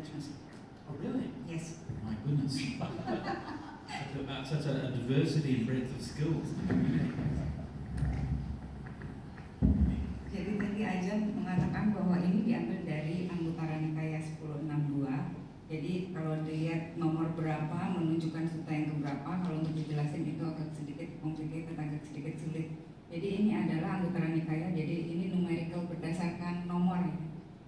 literacy. Oh, really? Yes. My goodness. such a diversity and breadth of skills. Jadi tadi Ajahn mengatakan bahwa ini diambil dari Anggutara Nikaya 1062. Jadi kalau dilihat nomor berapa menunjukkan sutta yang keberapa, kalau untuk dijelasin itu agak sedikit complicated, agak sedikit sulit. Jadi ini adalah Anggutara Nikaya, jadi ini numerical berdasarkan nomor.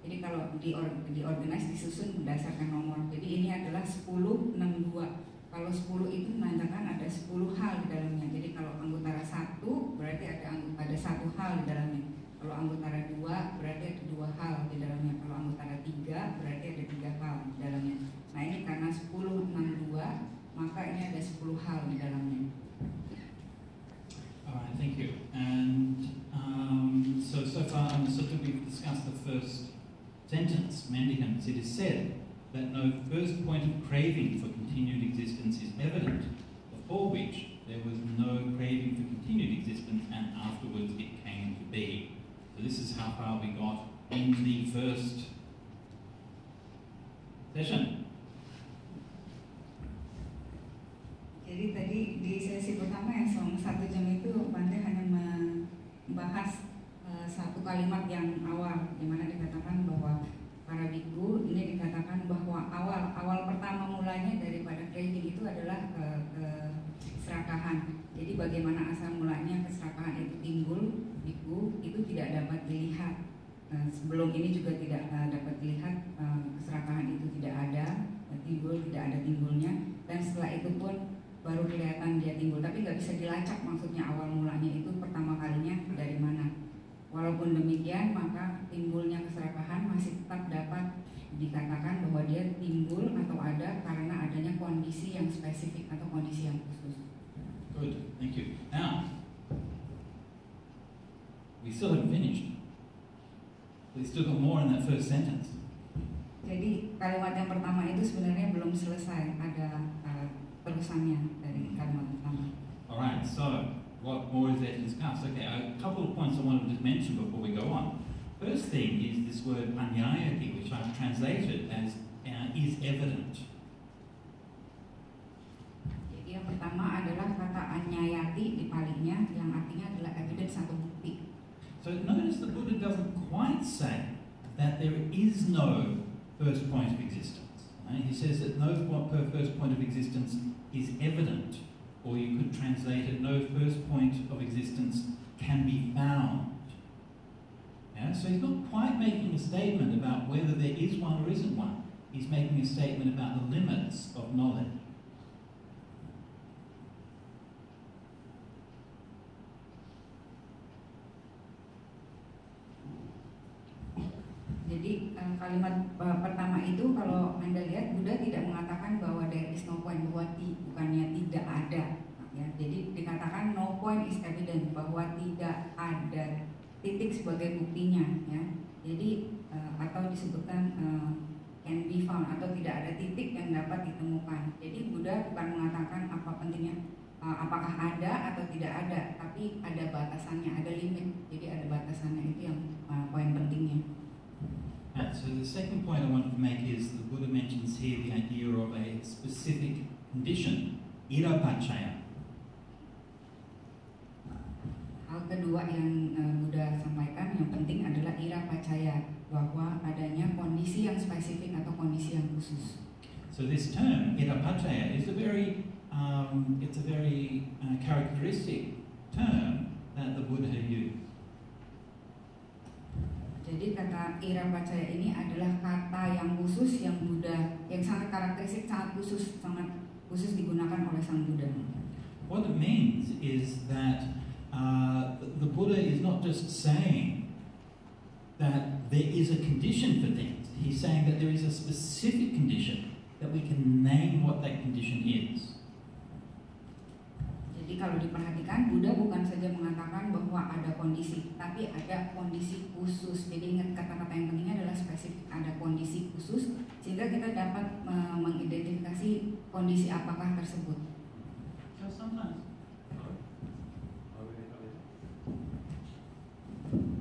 Jadi kalau diorganize, disusun berdasarkan nomor. Jadi ini adalah 1062. Kalau 10 itu menandakan ada 10 hal di dalamnya. Jadi kalau Anggutara 1 berarti ada satu hal di dalamnya. Kalau Anggutara 2 berarti ada 2 hal di dalamnya. Kalau Anggutara 3 berarti ada 3 hal di dalamnya. Nah ini karena 1062 maka ini ada 10 hal di dalamnya. Alright, thank you. And so far on the sutta we've discussed the first sentence, mendicants. It is said that no first point of craving for continued existence is evident, before which there was no craving for continued existence, and afterwards it came to be. So this is how far we got in the first session. Jadi tadi di sesi pertama yang selama 1 jam itu Bante hanya membahas satu kalimat yang awal, di mana dikatakan bahwa para biku ini dikatakan bahwa awal pertama mulanya daripada craving itu adalah keserakahan. Jadi bagaimana asal mulanya keserakahan itu timbul, biku itu tidak dapat dilihat. Sebelum ini juga tidak dapat dilihat, keserakahan itu tidak ada, timbul tidak ada timbulnya, dan setelah itu pun baru kelihatan dia timbul, tapi nggak bisa dilacak maksudnya awal mulanya itu pertama kalinya dari mana. Walaupun demikian, maka timbulnya keserakahan masih tetap dapat dikatakan bahwa dia timbul atau ada karena adanya kondisi yang spesifik atau kondisi yang khusus. Good, thank you. Now, we still haven't finished. We still got more in that first sentence. Jadi kalimat yang pertama itu sebenarnya belum selesai, ada terusannya dari kalimat pertama. Alright, so what more is there to discuss? Okay, a couple of points I wanted to mention before we go on. First thing is this word anyayati, which I've translated as is evident. Jadi yang pertama adalah kata anyayati dipalingnya, yang artinya adalah evidence atau bukti. So notice the Buddha doesn't quite say that there is no first point of existence. Right? He says that no first point of existence is evident, or you could translate it, no first point of existence can be found. Yeah? So he's not quite making a statement about whether there is one or isn't one. He's making a statement about the limits of knowledge. Jadi kalimat pertama itu kalau Anda lihat Buddha tidak mengatakan bahwa there is no point, bahwa bukannya tidak ada. Ya, jadi dikatakan no point is evident, bahwa tidak ada titik sebagai buktinya. Ya. Jadi atau disebutkan can be found, atau tidak ada titik yang dapat ditemukan. Jadi Buddha bukan mengatakan apa pentingnya apakah ada atau tidak ada, tapi ada batasannya, ada limit. Jadi ada batasannya, itu yang poin pentingnya. So the second point I wanted to make is the Buddha mentions here the idea of a specific condition, irapacaya. Hal kedua yang Buddha sampaikan yang penting adalah irapacaya, bahwa adanya kondisi yang spesifik atau kondisi yang khusus. So this term, irapacaya, is a very characteristic term that the Buddha used. Jadi kata irapacaya ini adalah kata yang khusus yang Buddha, yang sangat karakteristik, sangat khusus digunakan oleh Sang Buddha. What it means is that the Buddha is not just saying that there is a condition for things. He's saying that there is a specific condition that we can name what that condition is. Jadi kalau diperhatikan, Buddha bukan saja mengatakan bahwa ada kondisi, tapi ada kondisi khusus. Jadi ingat, kata-kata yang pentingnya adalah spesifik, ada kondisi khusus, sehingga kita dapat mengidentifikasi kondisi apakah tersebut. So sometimes.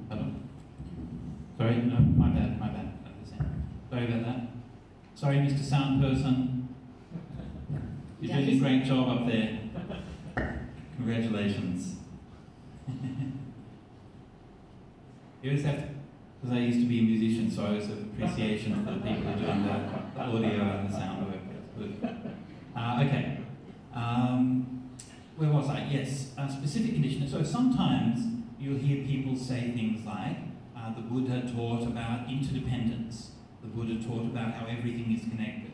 Pardon? Sorry, no, my bad. Sorry about that. So Sorry, Mr. Sound Person. You're doing a great job up there. Congratulations. You always have to, because I used to be a musician, so I always have appreciation for the people who are doing the audio and the sound work. Good. Okay. Where was I? Yes, specific conditions. So sometimes you'll hear people say things like, the Buddha taught about interdependence. The Buddha taught about how everything is connected.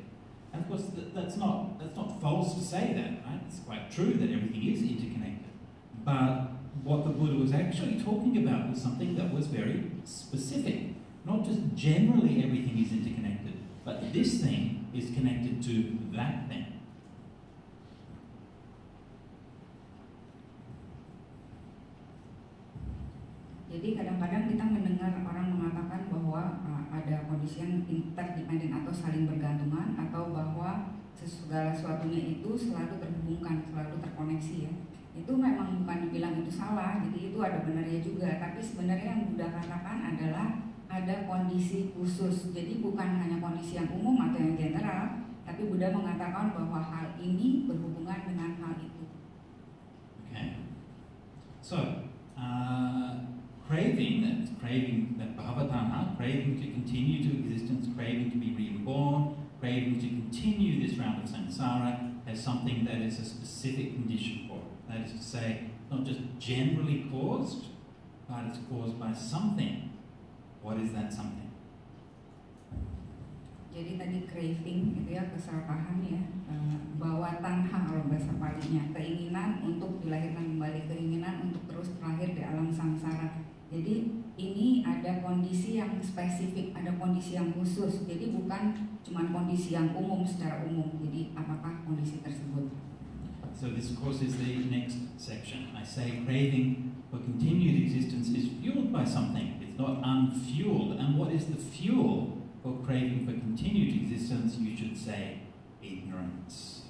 And of course, that's not false to say that, right? It's quite true that everything is interconnected. But what the Buddha was actually talking about was something that was very specific. Not just generally everything is interconnected, but this thing is connected to that thing. Jadi kadang-kadang kita mendengar orang mengatakan bahwa ada kondisi yang interdependen atau saling bergantungan, atau bahwa segala sesuatunya itu selalu terhubungkan, selalu terkoneksi ya. Itu memang bukan dibilang itu salah, jadi itu ada benarnya juga. Tapi sebenarnya yang Buddha katakan adalah ada kondisi khusus. Jadi bukan hanya kondisi yang umum atau yang general, tapi Buddha mengatakan bahwa hal ini berhubungan dengan hal itu. Okay. So, craving that bhavatanha, craving to continue to existence, craving to be reborn, craving to continue this round of samsara, has something that is a specific condition for it. That is to say, not just generally caused, but it's caused by something. What is that something? Jadi tadi craving itu ya, keserakahan ya, bawa tanha kalau bahasa Palinya, keinginan untuk dilahirkan kembali, keinginan untuk terus terlahir di alam samsara. Jadi ini ada kondisi yang spesifik, ada kondisi yang khusus. Jadi bukan cuma kondisi yang umum secara umum. Jadi apakah kondisi tersebut? So this of course is the next section. I say craving for continued existence is fueled by something. It's not unfueled. And what is the fuel for craving for continued existence? You should say ignorance.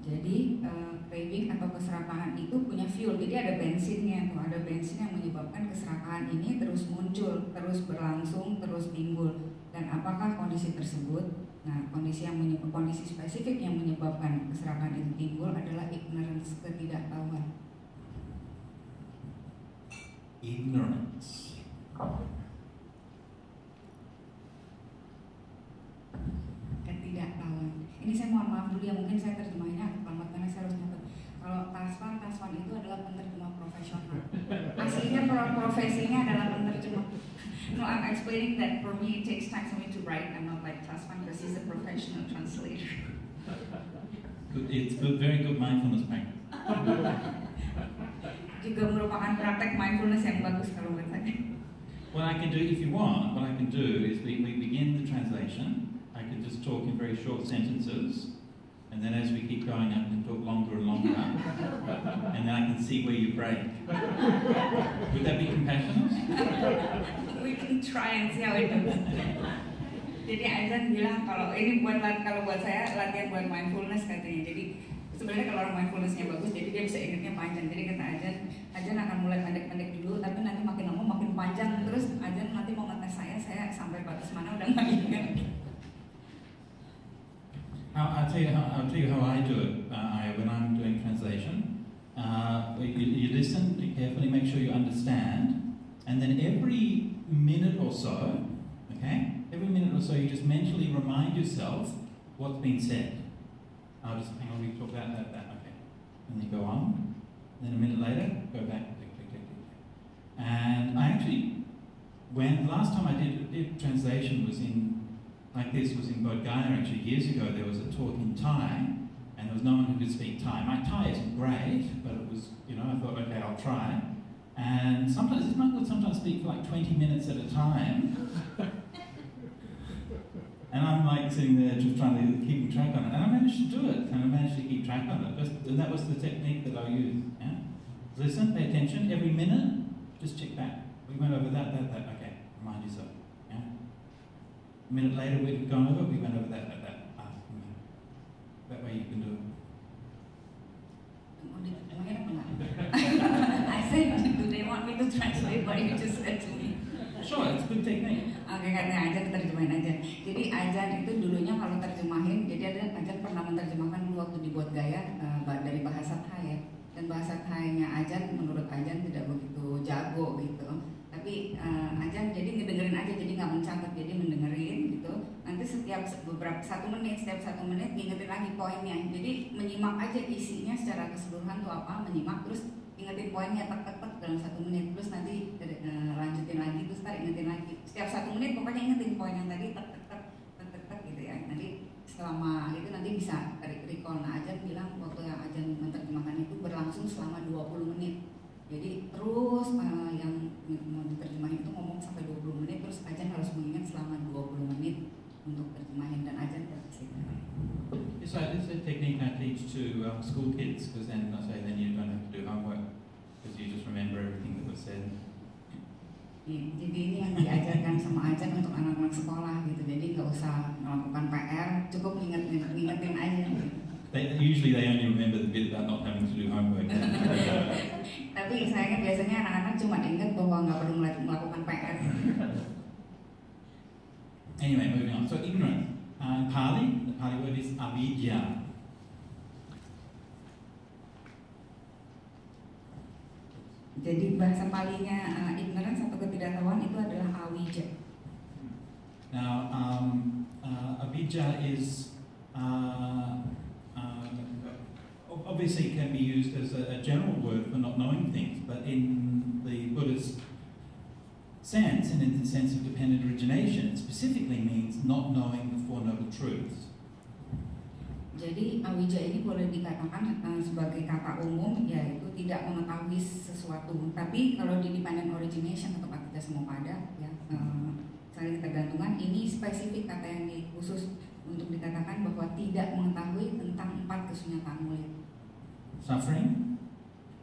Jadi craving atau keserakahan itu punya fuel. Jadi ada bensinnya tuh, ada bensin yang menyebabkan keserakahan ini terus muncul, terus berlangsung, terus timbul. Dan apakah kondisi tersebut? Nah, kondisi spesifik yang menyebabkan keserakahan itu timbul adalah ignorance, ketidaktahuan. Ignorance. Ketidaktahuan. Ini saya mohon maaf dulu ya, mungkin saya terjemahinnya agak lambat karena saya harus nyatet. Kalau Taswan itu adalah penerjemah profesional. Aslinya profesinya adalah penerjemah. No, I'm explaining that for me it takes time for me to write. I'm not like Taswan because he's a professional translator. Good, it's good, very good mindfulness practice. Juga merupakan praktek mindfulness yang bagus kalau buat saya. What I can do, if you want, what I can do is we begin the translation. I can just talk in very short sentences, and then as we keep going, I can talk longer and longer, and then I can see where you break. Would that be compassionate? We can try and see how it goes. Jadi Ajahn bilang kalau ini buat saya latihan buat mindfulness katanya. Jadi sebenarnya kalau orang mindfulnessnya bagus, jadi dia bisa ingatnya panjang. Jadi kata Ajahn akan mulai pendek-pendek dulu, tapi nanti makin lama makin panjang. Terus Ajahn nanti mau ngetes saya sampai batas mana udah nggak ingat. I'll tell you how I do it. When I'm doing translation, you listen carefully, make sure you understand, and then every minute or so, okay, you just mentally remind yourself what's been said. I'll just hang on. We talk about that. Okay, and then go on. And then a minute later, go back. And I actually, when the last time I did translation was in. Like this was in Bodh Gaya actually years ago. There was a talk in Thai, and there was no one who could speak Thai. My Thai isn't great, but it was, I thought, okay, I'll try. And sometimes it's not good. Sometimes speak for like 20 minutes at a time, and I'm like sitting there just trying to keep track on it. And I managed to do it, and I managed to keep track on it. And that was the technique that I used. Yeah? Listen, pay attention. Every minute, just check back. We went over that. Okay, remind yourself. A minute later, we'd gone over, we went over that. That way you can do it. I said, do they want me to translate what you just said to me? Sure, it's a good technique. Oke, karena Ajahn terjemahin aja. Jadi Ajahn itu dulunya kalau terjemahin, jadi ada Ajahn pernah menerjemahkan dulu waktu dibuat gaya dari bahasa Thai ya. Dan bahasa Thai-nya Ajahn menurut Ajahn tidak begitu jago gitu. Tapi Ajahn jadi ngedengerin aja, jadi nggak mencatat, jadi mendengerin gitu. Nanti setiap beberapa 1 menit, setiap 1 menit ngingetin lagi poinnya. Jadi menyimak aja isinya secara keseluruhan tuh apa, menyimak terus ingetin poinnya tek dalam 1 menit, terus nanti lanjutin lagi, terus tarik ingetin lagi. Setiap 1 menit pokoknya ingetin poin yang tadi tek gitu ya. Nanti selama itu nanti bisa recall. Nah Ajahn bilang waktu yang Ajahn menerjemahkan itu berlangsung selama 20 menit. Jadi terus yang mau diterjemahin itu ngomong sampai 20 menit, terus Ajahn harus mengingat selama 20 menit untuk terjemahin, dan Ajahn praktis itu. So this is a technique I teach to school kids, because then I say then you don't have to do homework, because you just remember everything that was said. Jadi ini yang diajarkan sama Ajahn untuk anak-anak sekolah gitu. Jadi nggak usah melakukan PR, cukup ngingetin aja. Usually they only remember the bit about not having to do homework. Tapi sayangnya biasanya anak-anak cuma ingat bahwa nggak perlu melakukan PR. Anyway, moving on. So ignorance. Pali, the Pali word is avidya. Jadi bahasa Palinya ignorance atau ketidaktahuan itu adalah avijja. Now, avidya is obviously can be used as a general word for not knowing things, but in the Buddhist sense, and in the sense of dependent origination, it specifically means not knowing the Four Noble Truths. Jadi avijja ini boleh dikatakan sebagai kata umum, yaitu tidak mengetahui sesuatu. Tapi kalau di dependent origination atau kita semua pada, ya saling ketergantungan, ini spesifik kata yang khusus untuk dikatakan bahwa tidak mengetahui tentang 4 kesunyataan mulia. Suffering,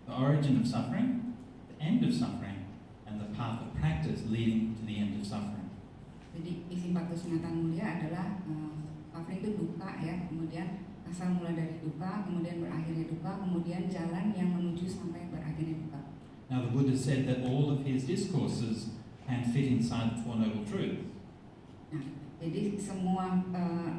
the origin of suffering, the end of suffering, and the path of practice leading to the end of suffering. Jadi isi 4 kesunyataan mulia adalah suffering itu duka ya, kemudian asal mula dari duka, kemudian berakhirnya duka, kemudian jalan yang menuju sampai berakhirnya duka. Now the Buddha said that all of his discourses can fit inside the Four Noble Truths. Nah, jadi semua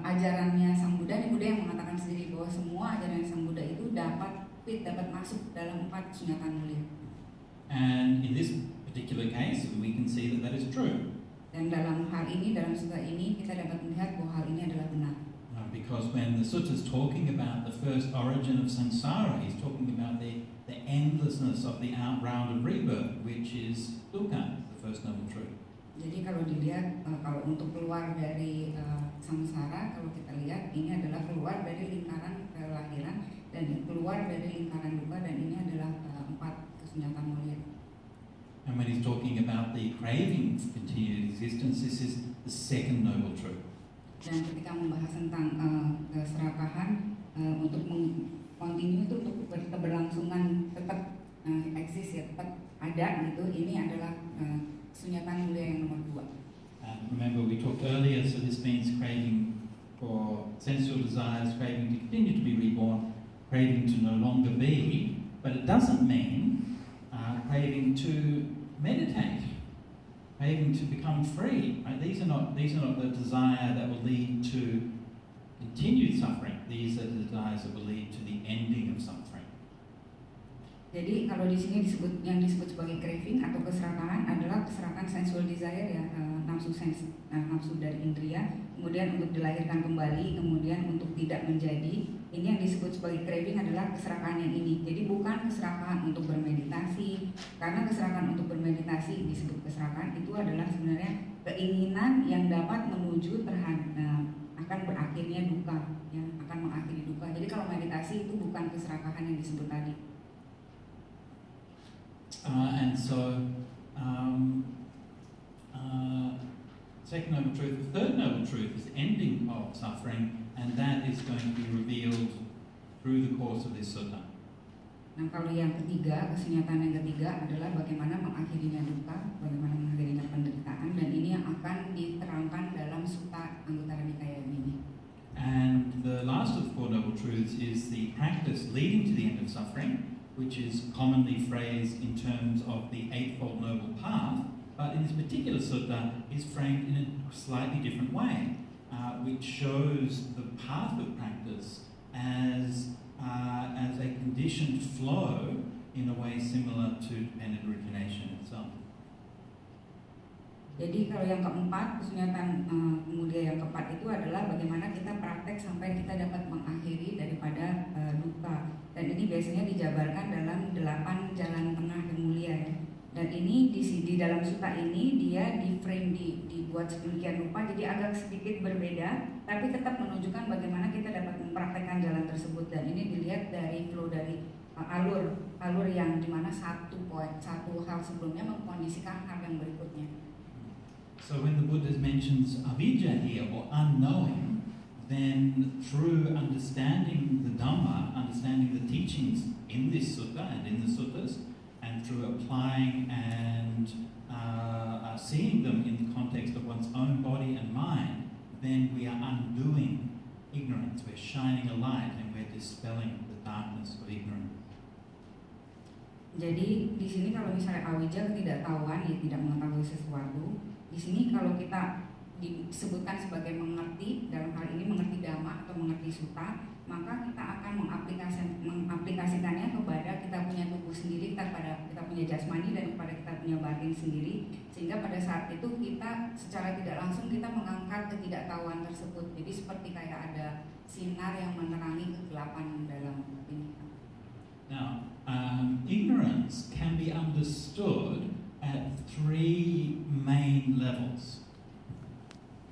ajarannya Sang Buddha, ini Buddha yang mengatakan sendiri bahwa semua ajaran Sang Buddha itu dapat masuk dalam 4 kesunyataan mulia. And in this particular case, we can see that that is true. Dan dalam hal ini, dalam sutta ini, kita dapat melihat bahwa hal ini adalah benar. Because when the sutta is talking about the first origin of samsara, he's talking about the endlessness of the round of rebirth, which is dukkha, the first noble truth. Jadi kalau dilihat, kalau untuk keluar dari samsara, kalau kita lihat ini adalah keluar dari lingkaran kelahiran dan keluar dari lingkaran dukkha, dan ini adalah 4 kesunyataan mulia. And when he's talking about the craving for continued existence, this is the second noble truth. Dan ketika membahas tentang keserakahan untuk kontinu itu untuk keberlangsungan tetap eksis ya, tetap ada gitu, ini adalah kesunyataan mulia yang nomor 2. Remember we talked earlier, so this means craving for sensual desires, craving to continue to be reborn, craving to no longer be, but it doesn't mean craving to meditate, craving to become free. Right? These are not the desire that will lead to continued suffering. These are the desires that will lead to the ending of suffering. Jadi kalau di sini yang disebut sebagai craving atau keserakahan adalah keserakahan sensual desire ya, nafsu dari indria, kemudian untuk dilahirkan kembali, kemudian untuk tidak menjadi. Ini yang disebut sebagai craving adalah keserakahan yang ini. Jadi bukan keserakahan untuk bermeditasi, karena keserakahan untuk bermeditasi disebut keserakahan itu adalah sebenarnya keinginan yang dapat menuju terhadap akan berakhirnya duka, ya, akan mengakhiri duka. Jadi kalau meditasi itu bukan keserakahan yang disebut tadi. And so, second noble truth, the third noble truth is the ending of suffering, and that is going to be revealed through the course of this sutta. Nah, kalau yang ketiga, kesunyataan yang ketiga adalah bagaimana mengakhirinya duka, bagaimana mengakhirinya penderitaan, dan ini yang akan diterangkan dalam sutta Anguttara Nikaya ini. And the last of the Four Noble Truths is the practice leading to the end of suffering, which is commonly phrased in terms of the Eightfold Noble Path, but in this particular sutta is framed in a slightly different way, which shows the path of practice as a conditioned flow in a way similar to dependent origination itself. Jadi kalau yang keempat, kesunyatan kemudian yang keempat itu adalah bagaimana kita praktek sampai kita dapat mengakhiri daripada duka. Dan ini biasanya dijabarkan dalam 8 jalan tengah yang mulia ya. Dan ini di dalam sutta ini dia di frame dibuat sedemikian rupa, jadi agak sedikit berbeda, tapi tetap menunjukkan bagaimana kita dapat mempraktekkan jalan tersebut. Dan ini dilihat dari flow dari alur yang dimana satu hal sebelumnya mengkondisikan hal yang berikutnya. So when the Buddha mentions avijja here, or unknowing, then through understanding the Dhamma, understanding the teachings in this sutta and in the suttas, and through applying and seeing them in the context of one's own body and mind, then we are undoing ignorance. We're shining a light and we're dispelling the darkness of ignorance. Jadi di sini kalau misalnya awijja ketidaktahuan, ya tidak mengetahui sesuatu. Di sini kalau kita disebutkan sebagai mengerti, dalam hal ini mengerti dhamma atau mengerti sutta, maka kita akan mengaplikasikannya kepada kita punya tubuh sendiri, kita punya jasmani dan kepada kita punya batin sendiri, sehingga pada saat itu kita secara tidak langsung kita mengangkat ketidaktahuan tersebut. Jadi seperti kayak ada sinar yang menerangi kegelapan dalam ini. Now, ignorance can be understood at 3 main levels.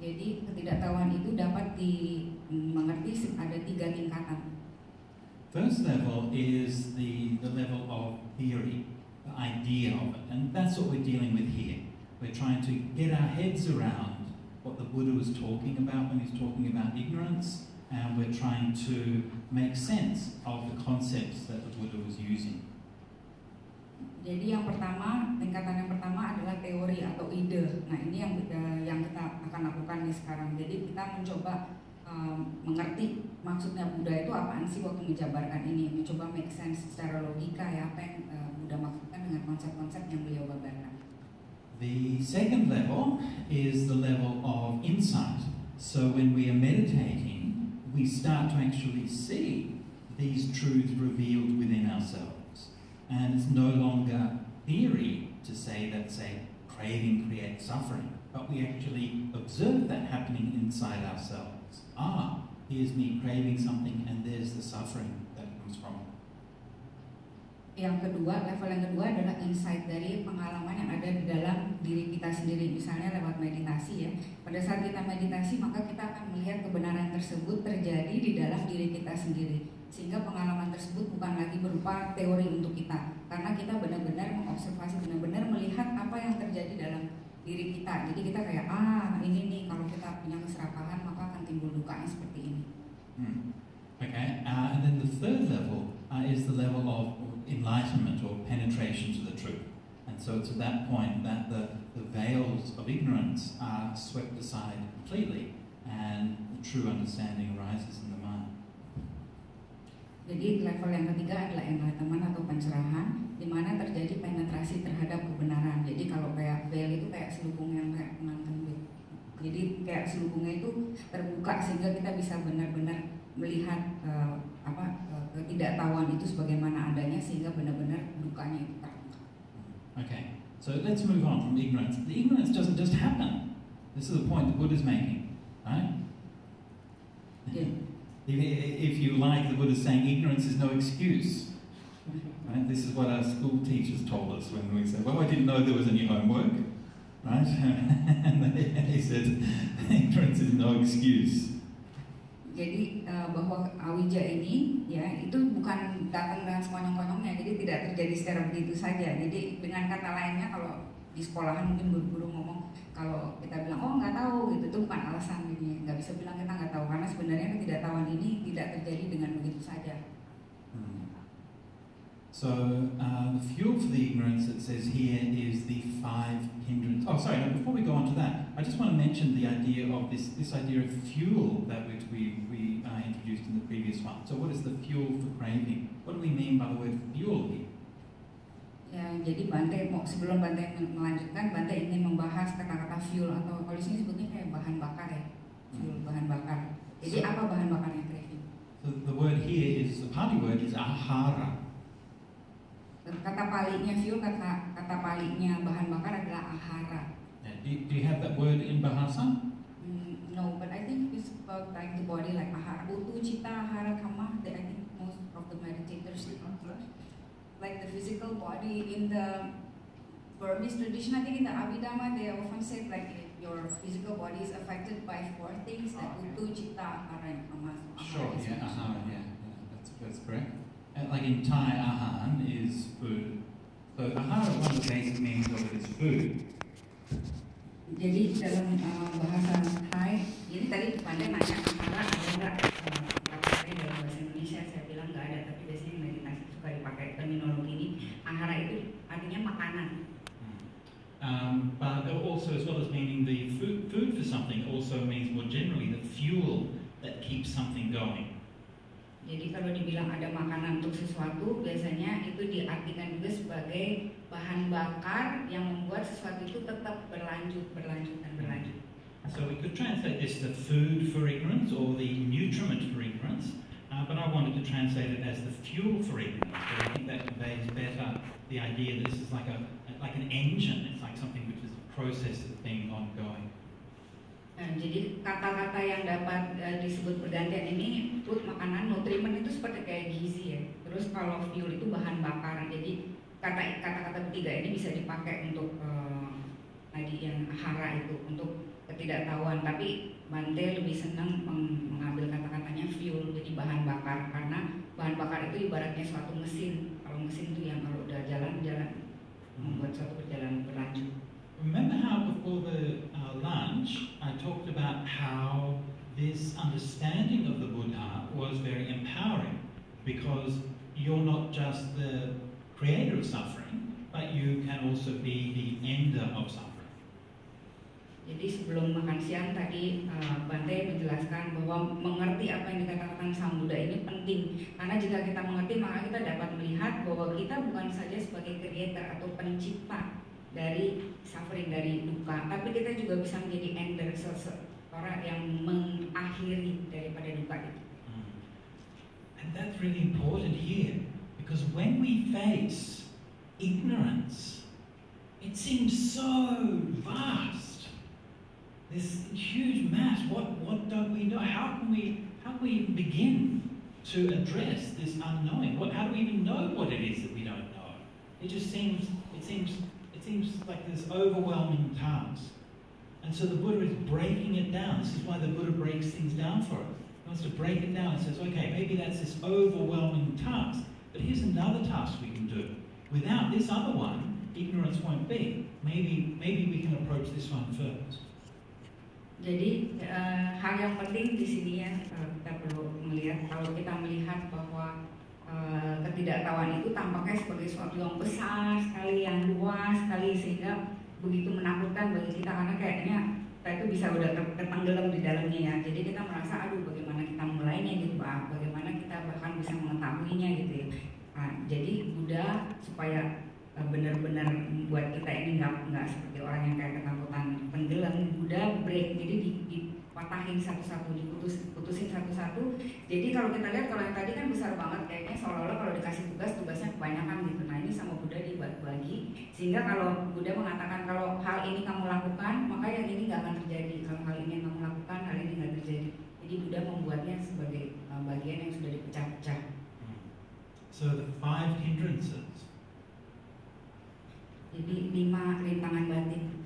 Jadi ketidaktahuan itu dapat dimengerti ada 3 tingkatan. First level is the level of theory, the idea of it, and that's what we're dealing with here. We're trying to get our heads around what the Buddha was talking about when he's talking about ignorance, and we're trying to make sense of the concepts that the Buddha was using. Jadi tingkatan yang pertama adalah teori atau ide. Nah ini yang kita akan lakukan nih sekarang. Jadi kita mencoba mengerti maksudnya Buddha itu apaan sih waktu menjabarkan ini. Mencoba make sense secara logika ya apa yang Buddha maksudkan dengan konsep-konsep yang beliau jabarkan. The second level is the level of insight. So when we are meditating, we start to actually see these truths revealed within ourselves. And it's no longer theory to say that, say, craving creates suffering, but we actually observe that happening inside ourselves. Here's me craving something and there's the suffering that comes from it. Level yang kedua adalah insight dari pengalaman yang ada di dalam diri kita sendiri. Misalnya lewat meditasi ya. Pada saat kita meditasi maka kita akan melihat kebenaran tersebut terjadi di dalam diri kita sendiri. Sehingga pengalaman tersebut bukan lagi berupa teori untuk kita, karena kita benar-benar mengobservasi, benar-benar melihat apa yang terjadi dalam diri kita. Jadi kita kayak ini nih kalau kita punya keserakahan maka akan timbul dukanya seperti ini. Okay, and then the third level is the level of enlightenment or penetration to the truth. And so it's at that point that the veils of ignorance are swept aside completely and the true understanding arises in the mind. Jadi level yang ketiga adalah enlightenment atau pencerahan, di mana terjadi penetrasi terhadap kebenaran. Jadi kalau kayak veil itu kayak selubung yang kayak pengantin gitu. Jadi kayak selubungnya itu terbuka sehingga kita bisa benar-benar melihat ketidaktahuan itu sebagaimana adanya sehingga benar-benar dukanya itu terbuka. Okay, so let's move on from ignorance. The ignorance doesn't just happen. This is the point the Buddha's making, right? Yeah. If you like, the Buddha's saying ignorance is no excuse. Right? This is what our school teachers told us when we said, well, I didn't know there was any homework. Right? And they said, ignorance is no excuse. Jadi bahwa awijja ini ya itu bukan datang dengan sekonyong-konyongnya, jadi tidak terjadi secara begitu saja. Jadi dengan kata lainnya kalau di sekolahan mungkin guru-guru ngomong kalau kita bilang nggak tahu gitu, itu bukan alasan ini, nggak bisa bilang kita nggak tahu karena sebenarnya ketidaktahuan ini tidak terjadi dengan begitu saja. So the fuel for the ignorance it says here is the 5 hindrances. Oh, sorry. No, before we go on to that, I just want to mention the idea of this idea of fuel that which we introduced in the previous one. So what is the fuel for craving? What do we mean by the word fuel here? Ya, jadi Bante sebelum Bante melanjutkan, Bante ingin membahas kata-kata fuel atau kalau di sini sebutnya kayak bahan bakar ya, fuel bahan bakar. Jadi apa bahan bakarnya Kevin? The word here is, the Pali word is ahara. Kata palinya fuel, kata palinya bahan bakar adalah ahara. Do you have that word in Bahasa? No, but I think it's about like the body, like ahara, utu, cita, ahara, kama. I think most of the meditators like the physical body in the Burmese tradition. I think in the Abhidhamma they often say like your physical body is affected by four things, like utu, cita, ahara, and kama. So Sure, yeah, ahara, yeah, that's correct. Like in Thai, Ajahn is food. So ahara, one of the basic meanings of it is food. Jadi dalam bahasa Thai, ini tadi Pandai nanya ahara ada nggak? Katanya dalam bahasa Indonesia saya bilang nggak ada, tapi biasanya meditasi suka dipakai terminologi ini. Ahara itu artinya makanan. But also, as well as meaning the food for something, also means more generally the fuel that keeps something going. Jadi kalau dibilang ada makanan untuk sesuatu, biasanya itu diartikan juga sebagai bahan bakar yang membuat sesuatu itu tetap berlanjut. So we could translate this the food for ignorance or the nutriment for ignorance, but I wanted to translate it as the fuel for ignorance. But I think that conveys better the idea that this is like an engine. It's like something which is a process that's being ongoing. Jadi kata-kata yang dapat disebut pergantian ini, food, makanan, nutrimen itu seperti kayak gizi ya. Terus kalau fuel itu bahan bakar. Jadi kata-kata ketiga ini bisa dipakai untuk tadi yang ahara itu untuk ketidaktahuan. Tapi Bante lebih senang mengambil kata-katanya fuel, jadi bahan bakar, karena bahan bakar itu ibaratnya suatu mesin. Kalau mesin itu yang kalau udah jalan membuat suatu perjalanan berlanjut. Remember how before the lunch I talked about how this understanding of the Buddha was very empowering, because you're not just the creator of suffering, but you can also be the ender of suffering. Jadi sebelum makan siang tadi Bante menjelaskan bahwa mengerti apa yang dikatakan Sang Buddha ini penting, karena jika kita mengerti maka kita dapat melihat bahwa kita bukan saja sebagai creator atau pencipta dari suffering, dari duka, tapi kita juga bisa menjadi ender, seseorang yang mengakhiri daripada duka itu. And that's really important here, because when we face ignorance, it seems so vast. This huge mass. What don't we know? How can we even begin to address this unknowing? How do we even know what it is that we don't know? It seems like this overwhelming task. And so the Buddha is breaking it down. This is why the Buddha breaks things down for us. He wants to break it down and says, okay, maybe that's this overwhelming task, but here's another task we can do. Without this other one, ignorance won't be. Maybe we can approach this one first. Jadi hal yang penting di sini ya, kita perlu melihat, kalau kita melihat bahwa ketidaktahuan itu tampaknya sebagai sesuatu yang besar sekali, yang luas sekali, sehingga begitu menakutkan bagi kita, karena kayaknya kita itu bisa udah tertenggelam di dalamnya ya. Jadi kita merasa aduh bagaimana kita mulainya gitu Pak, bagaimana kita bahkan bisa mengetahuinya gitu ya. Jadi Buddha supaya benar-benar membuat kita ini nggak seperti orang yang kayak ketakutan tenggelam, Buddha break, jadi dipatahin satu-satu, diputusin satu-satu. Jadi kalau kita lihat, kalau yang tadi kan besar banget, kayaknya seolah-olah kalau dikasih tugasnya kebanyakan gitu. Nah ini sama Buddha dibagi, sehingga kalau Buddha mengatakan kalau hal ini kamu lakukan, maka yang ini nggak akan terjadi. Kalau hal ini yang kamu lakukan, hal ini nggak terjadi. Jadi Buddha membuatnya sebagai bagian yang sudah dipecah-pecah. So the 5 hindrances. Jadi 5 rintangan batin.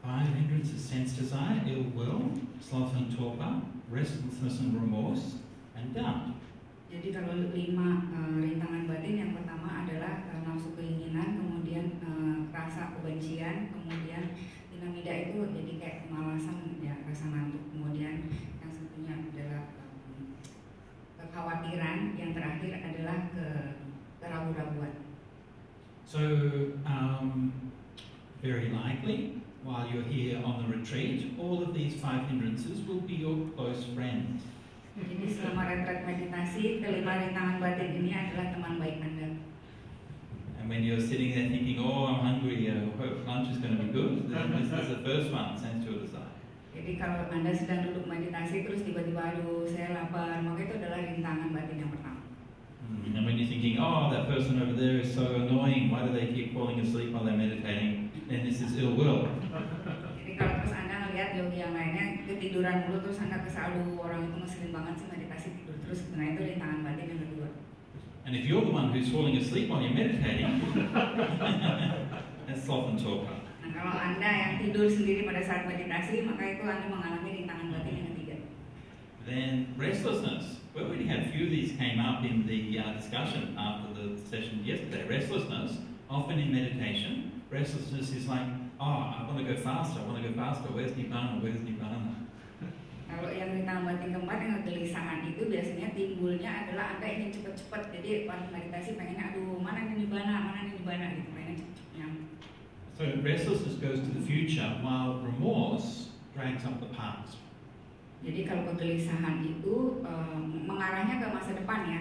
5 hindrances: sense desire, ill will, sloth and torpor, restlessness and remorse, and doubt. Jadi kalau 5 rintangan batin, yang pertama adalah nafsu keinginan, kemudian rasa kebencian, kemudian dinamida itu jadi kayak kemalasan ya, rasa ngantuk, kemudian yang satunya adalah kekhawatiran, yang terakhir adalah keraguan-raguan. So, very likely, while you're here on the retreat, all of these 5 hindrances will be your close friends. Jadi selama retret meditasi, kelima rintangan batin ini adalah teman baik Anda. And And when you're sitting there thinking, oh, I'm hungry, I hope lunch is going to be good, then this is the first one, sense to desire. Jadi kalau Anda sedang duduk meditasi terus tiba-tiba aduh saya lapar, maka itu adalah rintangan batin yang pertama. And when you're thinking, oh, that person over there is so annoying, why do they keep falling asleep while they're meditating? Then this is ill will. Jadi kalau terus Anda lihat yogi yang lainnya ketiduran dulu terus Anda kesal, aduh orang itu ngeselin banget sih meditasi tidur terus, nah itu rintangan batin yang kedua. And if you're the one who's falling asleep while you're meditating, that's sloth and torpor. Nah kalau Anda yang tidur sendiri pada saat meditasi, maka itu Anda mengalami rintangan batin yang ketiga. Then restlessness. We already had a few of these came up in the discussion after the session yesterday. Restlessness, often in meditation, restlessness is like, oh, I want to go faster, where's Nibbana, where's Nibbana? Kalau yang rintangan batin keempat yang kegelisahan itu biasanya timbulnya adalah Anda ingin cepat-cepat, jadi pas meditasi pengennya aduh mana nih Nibbana gitu, pengennya cepet. So restlessness goes to the future while remorse drags up the past. Jadi kalau kegelisahan itu mengarahnya ke masa depan ya.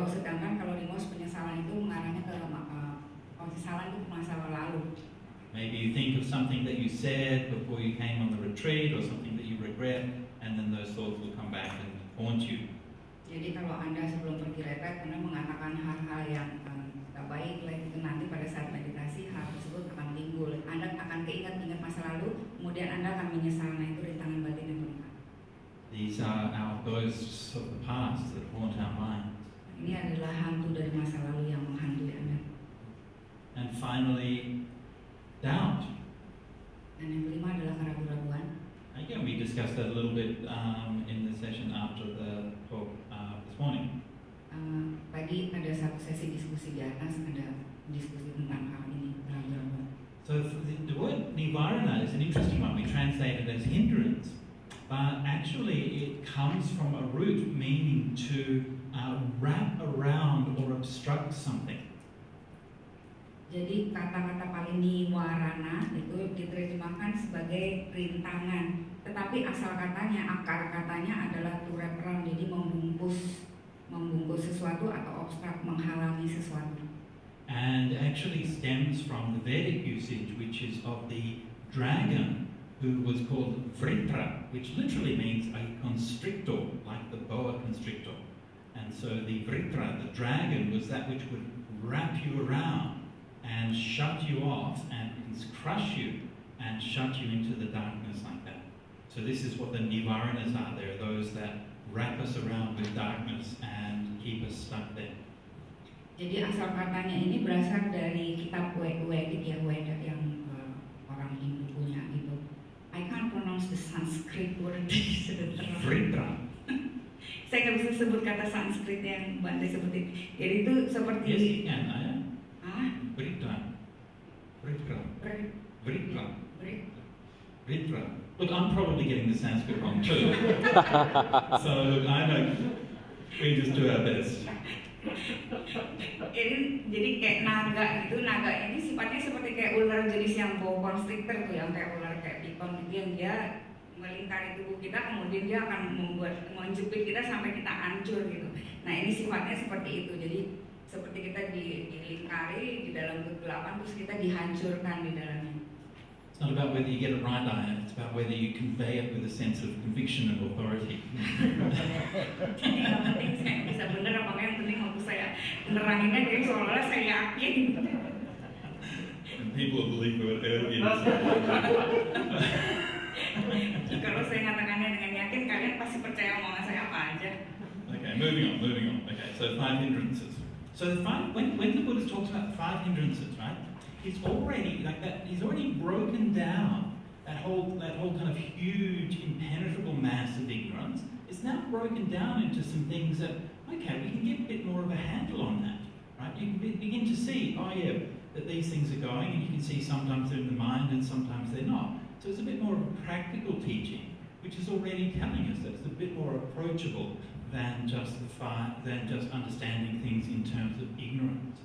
Sedangkan kalau remorse penyesalan itu mengarahnya ke penyesalan itu ke masa lalu. Maybe you think of something that you said before you came on the retreat or something that you regret, and then those thoughts will come back and haunt you. Jadi kalau Anda sebelum pergi retret Anda mengatakan hal-hal yang tak baik, itu nanti pada saat meditasi hal tersebut akan timbul. Anda akan keingat masa lalu, kemudian Anda akan menyesal. Nah itu rintangan batin yang keempat. These are our ghosts of the past that haunt our minds. Ini adalah hantu dari masa lalu yang menghantui Anda. And finally, doubt. Dan yang kelima adalah keraguan-keraguan. Again, we discussed that a little bit in the session after the talk this morning. Tadi ada satu sesi diskusi di atas, ada diskusi tentang hal ini, keraguan-keraguan. So the word nivarana is an interesting one. We translate it as hindrance. But actually it comes from a root meaning to wrap around or obstruct something. Jadi kata-kata paling niwarana itu diterjemahkan sebagai rintangan, tetapi asal katanya, akar katanya adalah to wrap around, jadi membungkus sesuatu atau obstruct, menghalangi sesuatu. And actually stems from the Vedic usage, which is of the dragon who was called Vritra, which literally means a constrictor, like the boa constrictor. And so the Vritra, the dragon, was that which would wrap you around and shut you off and crush you and shut you into the darkness like that. So this is what the nivaranas are. They're those that wrap us around with darkness and keep us stuck there. Jadi asal katanya ini berasal dari kitab Vedic yang orang Hindu punya gitu. I can't pronounce the Sanskrit word. Vritra. Saya nggak bisa sebut kata Sanskrit yang Bante sebutin. Jadi itu seperti. Yes, you can. Vritra. Look, I'm probably getting the Sanskrit wrong too. So look, I know we just do our best. Jadi kayak naga gitu, naga ini sifatnya seperti kayak ular jenis yang boa constrictor tuh, yang kayak ular kayak piton gitu, yang dia melingkari tubuh kita, kemudian dia akan menjepit kita sampai kita hancur gitu. Nah ini sifatnya seperti itu, jadi seperti kita dilingkari di dalam kegelapan, terus kita dihancurkan di dalamnya. It's not about whether you get it right, Diane. It's about whether you convey it with a sense of conviction and authority. Jadi yang penting saya bisa benar apa enggak, yang penting waktu saya neranginnya jadi seolah-olah saya yakin. And people will believe what earth is. Kalau saya ngatakannya dengan yakin, kalian pasti percaya omongan saya apa aja. Okay, moving on. Okay, so 5 hindrances. So when the Buddha talks about 5 hindrances, right? He's already like that. He's already broken down that whole kind of huge impenetrable mass of ignorance. It's now broken down into some things that okay, we can get a bit more of a handle on that, right? You can begin to see, oh yeah, that these things are going, and you can see sometimes they're in the mind and sometimes they're not. So it's a bit more of a practical teaching, which is already telling us that it's a bit more approachable than just understanding things in terms of ignorance.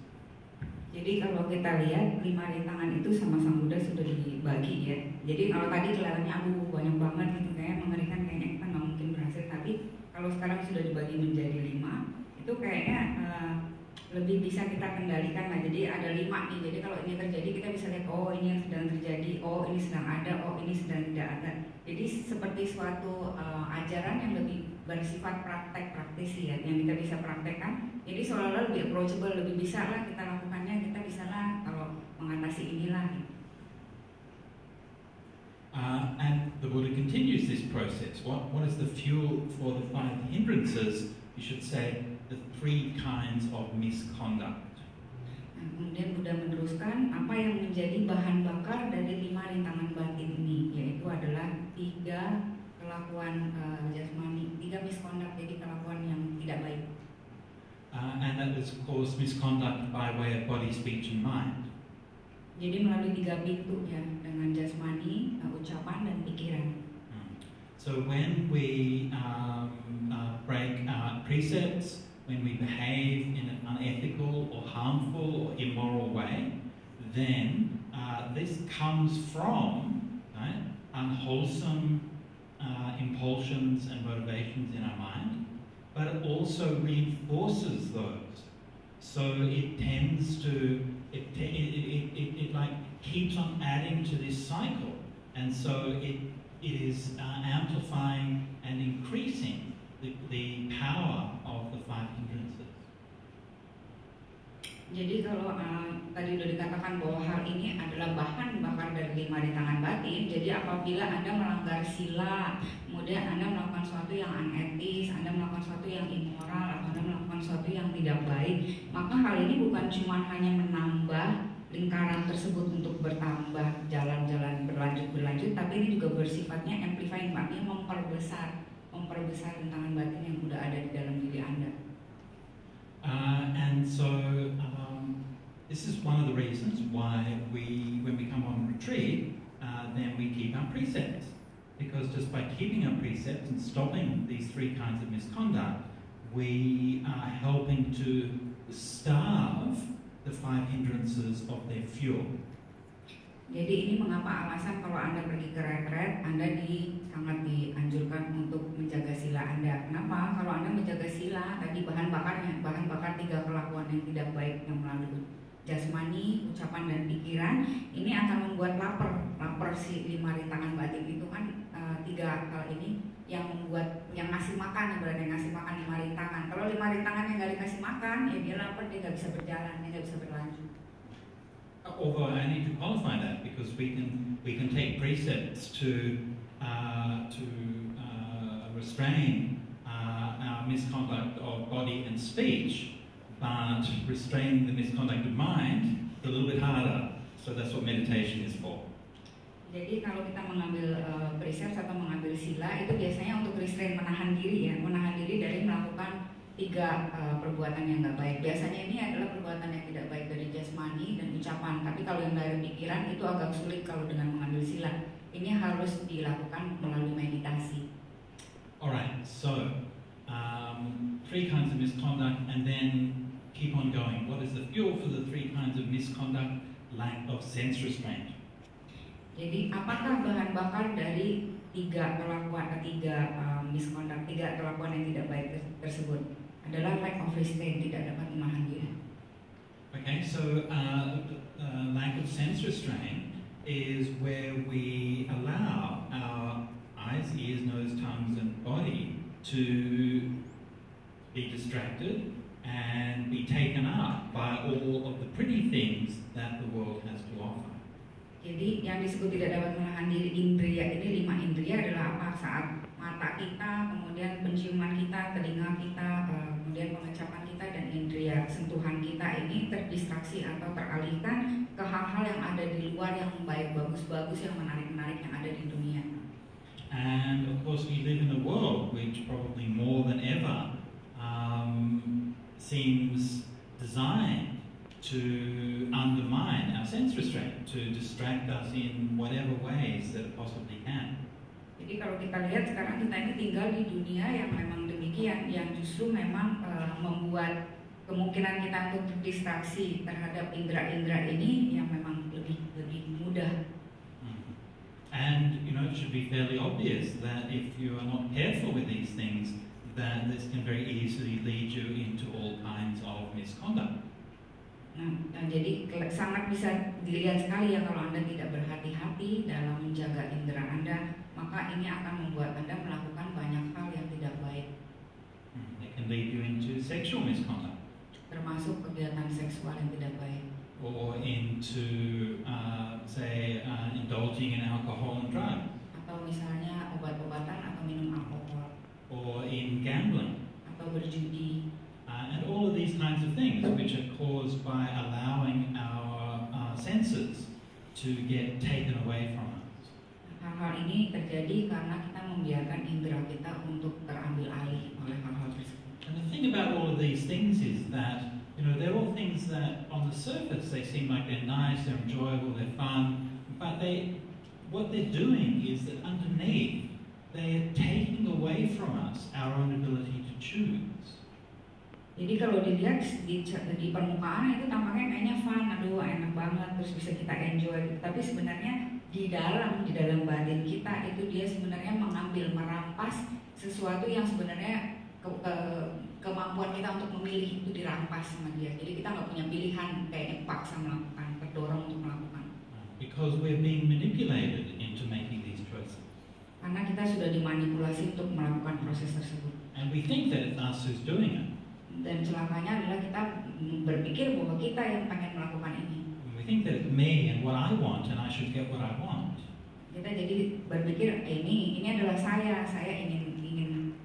Jadi kalau kita lihat 5 rintangan itu sama Sang Buddha sudah dibagi ya. Jadi kalau tadi kelihatannya banyak banget gitu, kayak mengerikan, kayaknya kita nggak mungkin berhasil. Tapi kalau sekarang sudah dibagi menjadi 5, itu kayaknya lebih bisa kita kendalikan lah. Jadi ada 5 nih. Jadi kalau ini terjadi kita bisa lihat, oh ini yang sedang terjadi, oh ini sedang ada, oh ini sedang tidak ada. Jadi seperti suatu ajaran yang lebih bersifat praktek praktisi ya, yang kita bisa praktekkan. Jadi seolah-olah lebih approachable, lebih bisa lah kita lakukannya, kita bisa lah kalau mengatasi inilah. And the Buddha continues this process. What is the fuel for the 5 hindrances? You should say the 3 kinds of misconduct. Kemudian Buddha meneruskan apa yang menjadi bahan bakar dari 5 rintangan batin ini, yaitu adalah 3 kelakuan jasmani, 3 misconduct, jadi kelakuan yang tidak baik. And that is of course misconduct by way of body, speech and mind. Jadi melalui 3 pintu ya, dengan jasmani, ucapan dan pikiran. So when we break precepts, when we behave in an unethical or harmful or immoral way, then this comes from unwholesome impulsions and motivations in our mind, but it also reinforces those. So it tends to, it like keeps on adding to this cycle, and so it is amplifying and increasing the power of the 5 hindrances. Jadi kalau tadi sudah dikatakan bahwa hal ini adalah bahan bakar dari 5 rintangan batin, jadi apabila Anda melanggar sila, kemudian Anda melakukan sesuatu yang unetis, Anda melakukan sesuatu yang immoral, atau Anda melakukan sesuatu yang tidak baik, maka hal ini bukan cuma hanya menambah lingkaran tersebut untuk bertambah, jalan-jalan berlanjut, tapi ini juga bersifatnya amplifying, maknanya memperbesar rintangan batin yang sudah ada di dalam diri Anda. And so this is one of the reasons why when we come on retreat, then we keep our precepts. Because just by keeping our precepts and stopping these 3 kinds of misconduct, we are helping to starve the 5 hindrances of their fuel. Jadi ini mengapa alasan kalau Anda pergi ke retret, Anda sangat dianjurkan untuk menjaga sila Anda. Kenapa? Kalau Anda menjaga sila, tadi bahan bakar 3 kelakuan yang tidak baik yang melalui jasmani, ucapan dan pikiran, ini akan membuat lapar si 5 rintangan batin itu kan 3 hal ini yang membuat, yang ngasih makan, berarti ngasih makan 5 rintangan. Kalau 5 rintangan yang nggak dikasih makan, ya dia lapar, dia nggak bisa berjalan, dia nggak bisa berlanjut. Although I need to qualify that because we can take precepts to restrain our misconduct of body and speech, but restraining the misconduct of mind is a little bit harder. So that's what meditation is for. Jadi kalau kita mengambil precepts atau mengambil sila itu biasanya untuk restrain, menahan diri dari melakukan 3 perbuatan yang nggak baik. Biasanya ini adalah perbuatan yang tidak baik dari jasmani dan ucapan. Tapi kalau yang dari pikiran itu agak sulit kalau dengan mengambil sila. Ini harus dilakukan melalui meditasi. Alright, so 3 kinds of misconduct, and then keep on going. What is the fuel for the 3 kinds of misconduct? Lack of sense restraint. Jadi apakah bahan bakar dari 3 kelakuan, 3 misconduct, 3 kelakuan yang tidak baik tersebut? Adalah lack of restraint, tidak dapat menahan diri. Okay, so lack of sense restraint is where we allow our eyes, ears, nose, tongues and body to be distracted and be taken up by all of the pretty things that the world has to offer. Jadi yang disebut tidak dapat menahan diri indria ini, 5 indria adalah apa? Saat mata kita, kemudian penciuman kita, telinga kita, kemudian pengecapan kita dan indria sentuhan kita ini terdistraksi atau teralihkan ke hal-hal yang ada di luar yang baik, bagus-bagus, yang menarik-menarik yang ada di dunia. And of course we live in a world which probably more than ever seems designed to undermine our sense restraint, to distract us in whatever ways that it possibly can. Jadi kalau kita lihat sekarang kita ini tinggal di dunia yang memang demikian, yang justru memang membuat kemungkinan kita untuk terdistraksi terhadap indera-indera ini yang memang lebih mudah. And you know, it should be fairly obvious that if you are not careful with these things, that this can very easily lead you into all kinds of misconduct. Nah, jadi sangat bisa dilihat sekali ya kalau Anda tidak berhati-hati dalam menjaga indera Anda, maka ini akan membuat Anda melakukan banyak hal yang tidak baik. It can lead you into sexual misconduct. Termasuk kegiatan seksual yang tidak baik. Or into, indulging in alcohol and drugs. Atau misalnya obat-obatan atau minum alkohol. Or in gambling. Atau berjudi. And all of these kinds of things which are caused by allowing our senses to get taken away from us. Hal-hal ini terjadi karena kita membiarkan indera kita untuk terambil alih oleh hal-hal tersebut. And the thing about all of these things is that, they're all things that on the surface they seem like they're nice, they're enjoyable, they're fun, but what they're doing is that underneath they're taking away from us our own ability to choose. Jadi kalau dilihat di permukaan itu tampaknya kayaknya fun, aduh enak banget, terus bisa kita enjoy. Tapi sebenarnya di dalam batin kita itu dia sebenarnya merampas sesuatu yang sebenarnya kemampuan kita untuk memilih itu dirampas sama dia. Jadi kita nggak punya pilihan, kayaknya paksa melakukan, terdorong untuk melakukan. Because we're being manipulated into making these choices. Karena kita sudah dimanipulasi untuk melakukan proses tersebut. And we think that it's us who's doing it. Dan celakanya adalah kita berpikir bahwa kita yang pengen melakukan ini. We think that it's me and what I want and I should get what I want. Kita jadi berpikir ini adalah saya ingin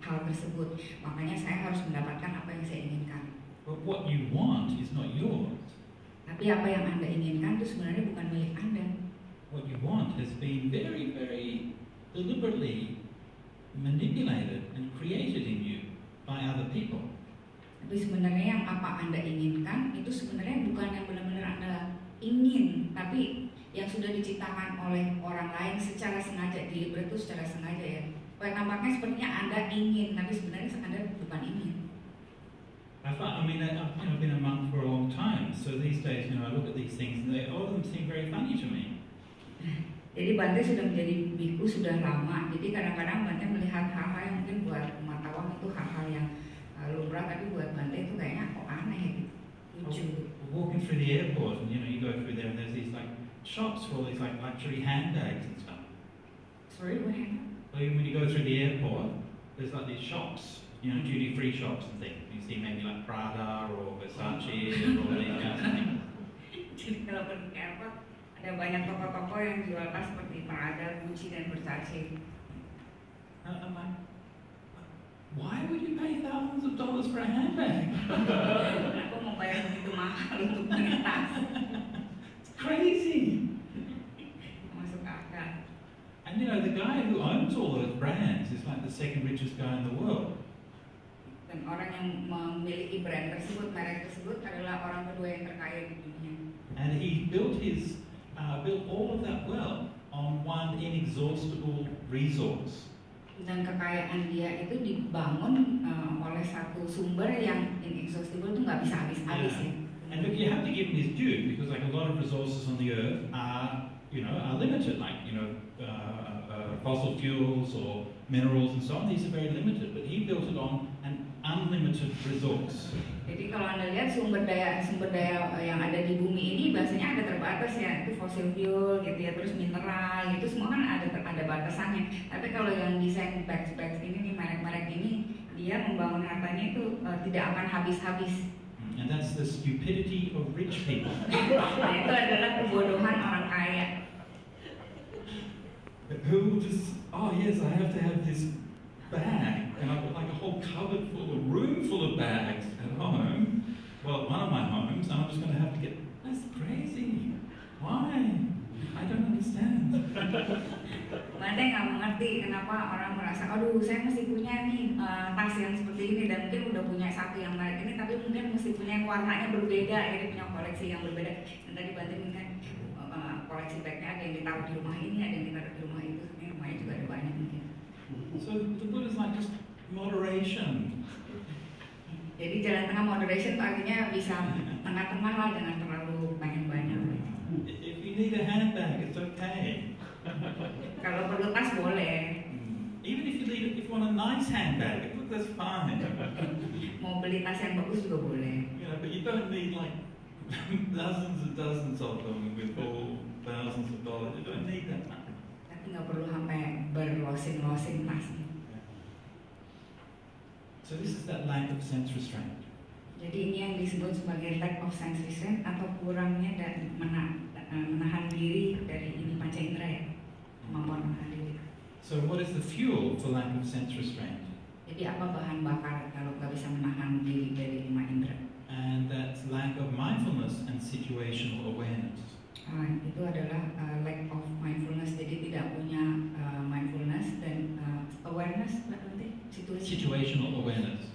hal tersebut, makanya saya harus mendapatkan apa yang saya inginkan. But what you want is not yours. Tapi apa yang Anda inginkan itu sebenarnya bukan milik Anda. What you want has been very, very deliberately manipulated and created in you by other people. Tapi sebenarnya yang apa Anda inginkan itu sebenarnya bukan yang benar-benar Anda ingin, tapi yang sudah diciptakan oleh orang lain secara sengaja, deliberate itu secara sengaja ya. Nampaknya sepertinya Anda ingin, tapi sebenarnya Anda bukan ingin. I've been a monk for a long time, so these days, I look at these things and all of them seem very funny to me. Jadi Bante sudah menjadi biku sudah lama, jadi kadang-kadang Bante melihat hal-hal yang mungkin buat umat awam itu hal-hal yang lumrah, tapi buat Bante itu kayaknya kok aneh gitu, lucu. Walking through the airport and you go through there and there's these like shops for all these like luxury handbags and stuff. Sorry, what happened? Well, when you go through the airport, there's like these shops, duty-free shops and things. You see maybe like Prada or Versace and all these kinds of things. Jadi kalau pergi ke airport ada banyak toko-toko yang jual tas seperti Prada, Gucci dan Versace. I'm like, why would you pay thousands of dollars for a handbag? Aku mau bayar begitu mahal untuk beli tas. It's crazy. Masuk akal. And the guy who owns all those brands is like the second richest guy in the world. Dan orang yang memiliki brand tersebut, merek tersebut adalah orang kedua yang terkaya di dunia. And he built all of that wealth on one inexhaustible resource. Dan kekayaan dia itu dibangun oleh satu sumber yang inexhaustible, itu nggak bisa habis-habis ya. And look, you have to give him his due because like a lot of resources on the earth are limited, like fossil fuels or minerals and so on. These are very limited, but he built it on an unlimited resource. Jadi kalau Anda lihat sumber daya yang ada di bumi ini biasanya ada terbatas ya, itu fossil fuel gitu ya, terus mineral gitu semua kan ada batasannya. Tapi kalau yang desain bags ini nih, merek-merek ini, dia membangun hartanya itu tidak akan habis-habis. And that's the stupidity of rich people. Nah, itu adalah kebodohan orang kaya. Who just, oh yes, I have to have this bag, and I've got like a whole cupboard full, a room full of bags at home. Well, at one of my homes, and I'm just going to have to get. That's crazy. Why? I don't understand. Bante nggak mengerti kenapa orang merasa, aduh saya mesti punya nih tas yang seperti ini, dan mungkin udah punya satu yang merek ini, tapi mungkin mesti punya yang warnanya berbeda, jadi punya koleksi yang berbeda. Dan tadi Bante mungkin koleksi bagnya ada yang ditaruh di rumah ini, ada yang ditaruh di rumah itu, ini rumahnya juga ada banyak mungkin. So the Buddha is like just moderation. Jadi jalan tengah moderation itu artinya bisa tengah-tengah lah, jangan terlalu pengen banyak. If you need a handbag, it's okay. Kalau perlu tas boleh. Even if you want a nice handbag, that's fine. Mau beli tas yang bagus juga boleh. You know, but you don't need like dozens of them with all thousands of dollars. You don't need that much. Tapi nggak perlu sampai berlosing-losing tasnya. So this is that lack of sense restraint. Jadi ini yang disebut sebagai lack of sense restraint atau kurangnya dan menahan diri dari ini panca indera ya, kemampuan menahan diri. So what is the fuel for lack of sense restraint? Jadi apa bahan bakar kalau nggak bisa menahan diri dari 5 indera? And that's lack of mindfulness and situational awareness. Itu adalah lack of mindfulness, jadi tidak punya mindfulness dan awareness berarti situational awareness.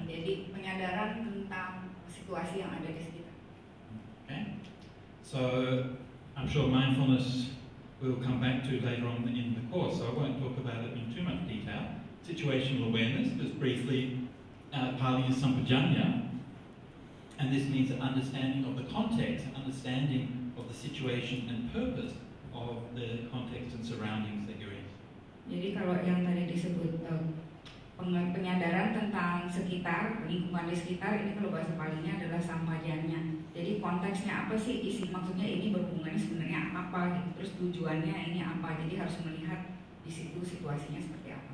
Jadi penyadaran tentang situasi yang ada di sekitar. Okay. So I'm sure mindfulness we'll come back to later on in the course, so I won't talk about it in too much detail. Situational awareness, just briefly, Pali is sampajanya, and this means an understanding of the context, understanding of the situation and purpose of the context and surroundings that you're in. Jadi kalau yang tadi disebut penyadaran tentang sekitar, lingkungan di sekitar, ini kalau bahasa Palinya adalah sampajanya. Jadi konteksnya apa sih, isi maksudnya ini berhubungannya sebenarnya apa gitu, terus tujuannya ini apa, jadi harus melihat di situ situasinya seperti apa.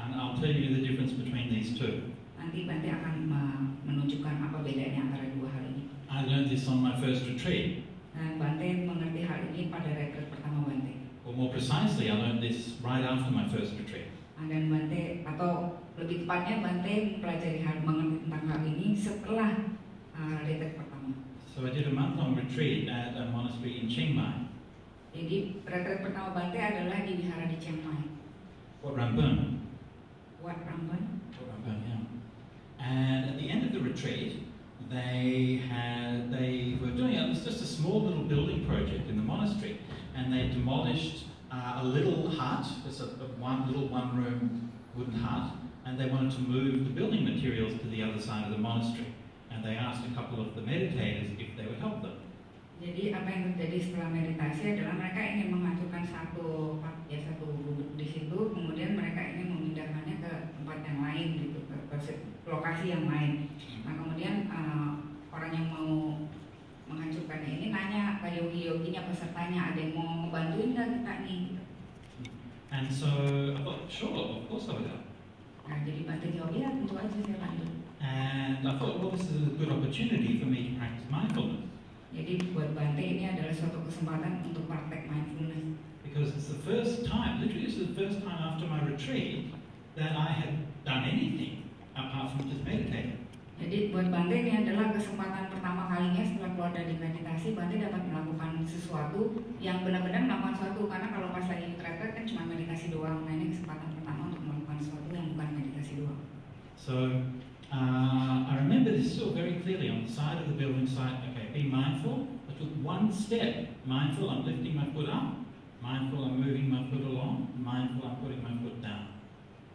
And I'll tell you the difference between these two. Nanti Bante akan menunjukkan apa bedanya antara dua hal ini. I learned this on my first retreat. Dan Bante mengerti hal ini pada retreat pertama Bante. Or more precisely, I learned this right after my first retreat. Dan Bante, atau lebih tepatnya Bante mempelajari mengerti tentang hal ini setelah retreat pertama. So I did a month-long retreat at a monastery in Chiang Mai. Jadi retreat pertama Bante adalah di Vihara di Chiang Mai. Wat Rambun. Wat Rambun. Wat Rambun, yeah. And at the end of the retreat, they were doing it was just a small little building project in the monastery, and they demolished a little hut, just a one-room wooden hut, and they wanted to move the building materials to the other side of the monastery. And they asked a couple of the meditators if they would help them. Jadi apa yang terjadi setelah meditasi adalah mereka ingin menghancurkan satu gubuk di situ, kemudian mereka ingin memindahkannya ke tempat yang lain gitu, ke lokasi yang lain. Nah kemudian orang yang mau menghancurkannya ini nanya ke yogi-yoginya, pesertanya, ada yang mau ngebantuin nggak kita nih? Gitu. And so I thought, sure, of course I would help. Nah jadi Bante jawab, ya tentu aja saya bantu. And I thought, well, this is a good opportunity for me to practice mindfulness. Jadi buat Bante ini adalah suatu kesempatan untuk praktek mindfulness. Because it's the first time, literally this is the first time after my retreat that I had done anything apart from just meditating. Jadi buat Bante ini adalah kesempatan pertama kalinya setelah keluar dari meditasi, Bante dapat melakukan sesuatu yang benar-benar melakukan sesuatu, karena kalau pas lagi retreat kan cuma meditasi doang. Nah ini kesempatan pertama untuk melakukan sesuatu yang bukan meditasi doang. So I remember this still very clearly on the side of the building site. Okay, be mindful. I took one step. Mindful, I'm lifting my foot up. Mindful, I'm moving my foot along. Mindful, I'm putting my foot down.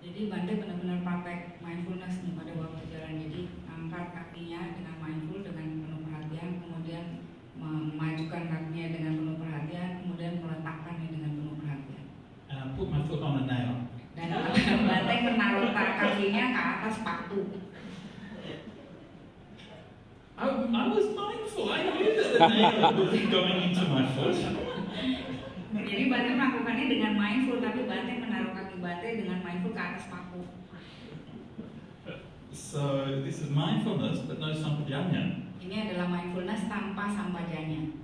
Jadi Bante benar-benar praktek mindfulness nih pada waktu jalan. Jadi angkat kakinya dengan mindful, dengan penuh perhatian, kemudian memajukan kakinya dengan penuh perhatian, kemudian meletakkannya dengan penuh perhatian. And I put my foot on a nail. Dan Bante menaruh kakinya ke atas paku. I was mindful. I knew that the nail was going into my foot. Jadi Bante melakukannya dengan mindful, tapi Bante menaruh kaki Bante dengan mindful ke atas paku. So this is mindfulness, but no sampajanya. Ini adalah mindfulness tanpa sampajanya.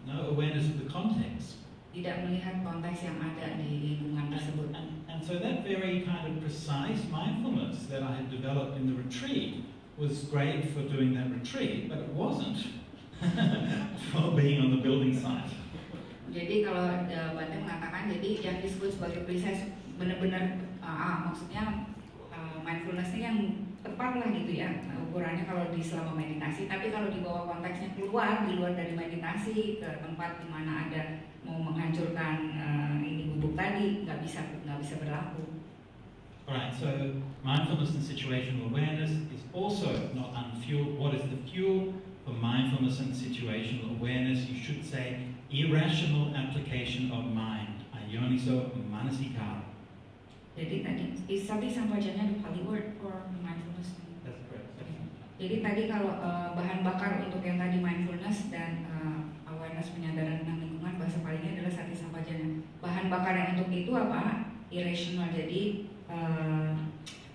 No awareness of the context. Tidak melihat konteks yang ada di lingkungan tersebut. And so that very kind of precise mindfulness that I had developed in the retreat was great for doing that retreat, but it wasn't for being on the building site. Jadi kalau Bante mengatakan, jadi yang disebut sebagai precise benar-benar maksudnya mindfulness ini yang tepat lah gitu ya ukurannya kalau di selama meditasi. Tapi kalau dibawa konteksnya keluar di luar dari meditasi ke tempat di mana ada mau menghancurkan ini gubuk tadi, nggak bisa berlaku. Alright, so mindfulness and situational awareness is also not unfueled. What is the fuel for mindfulness and situational awareness? You should say irrational application of mind. Ayoniso manasikara. Jadi tadi sati sampajanya the Pali word for mindfulness. That's correct. Jadi tadi kalau bahan bakar untuk yang tadi mindfulness dan awareness penyadaran tentang lingkungan, bahasa Palinya adalah sati sampajanya. Bahan bakar yang untuk itu apa? Irrational. Jadi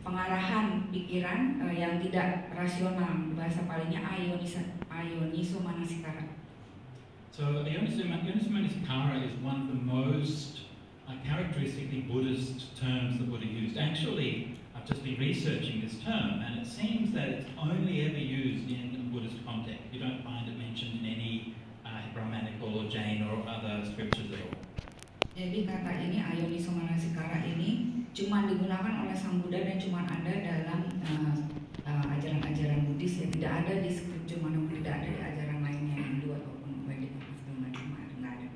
pengarahan pikiran yang tidak rasional, bahasa Palinya ayoniso manasikara. So ayoniso manasikara is one of the most characteristically Buddhist terms that Buddha used. Actually, I've just been researching this term, and it seems that it's only ever used in a Buddhist context. You don't find it mentioned in any Brahmanical or Jain or other scriptures at all. Jadi kata ini ayoniso manasikara ini cuma digunakan oleh Sang Buddha dan cuma ada dalam ajaran-ajaran Buddhis, ya tidak ada di scripture manapun, tidak ada di ajaran lainnya Hindu ataupun Vedic segala macam, nggak ada.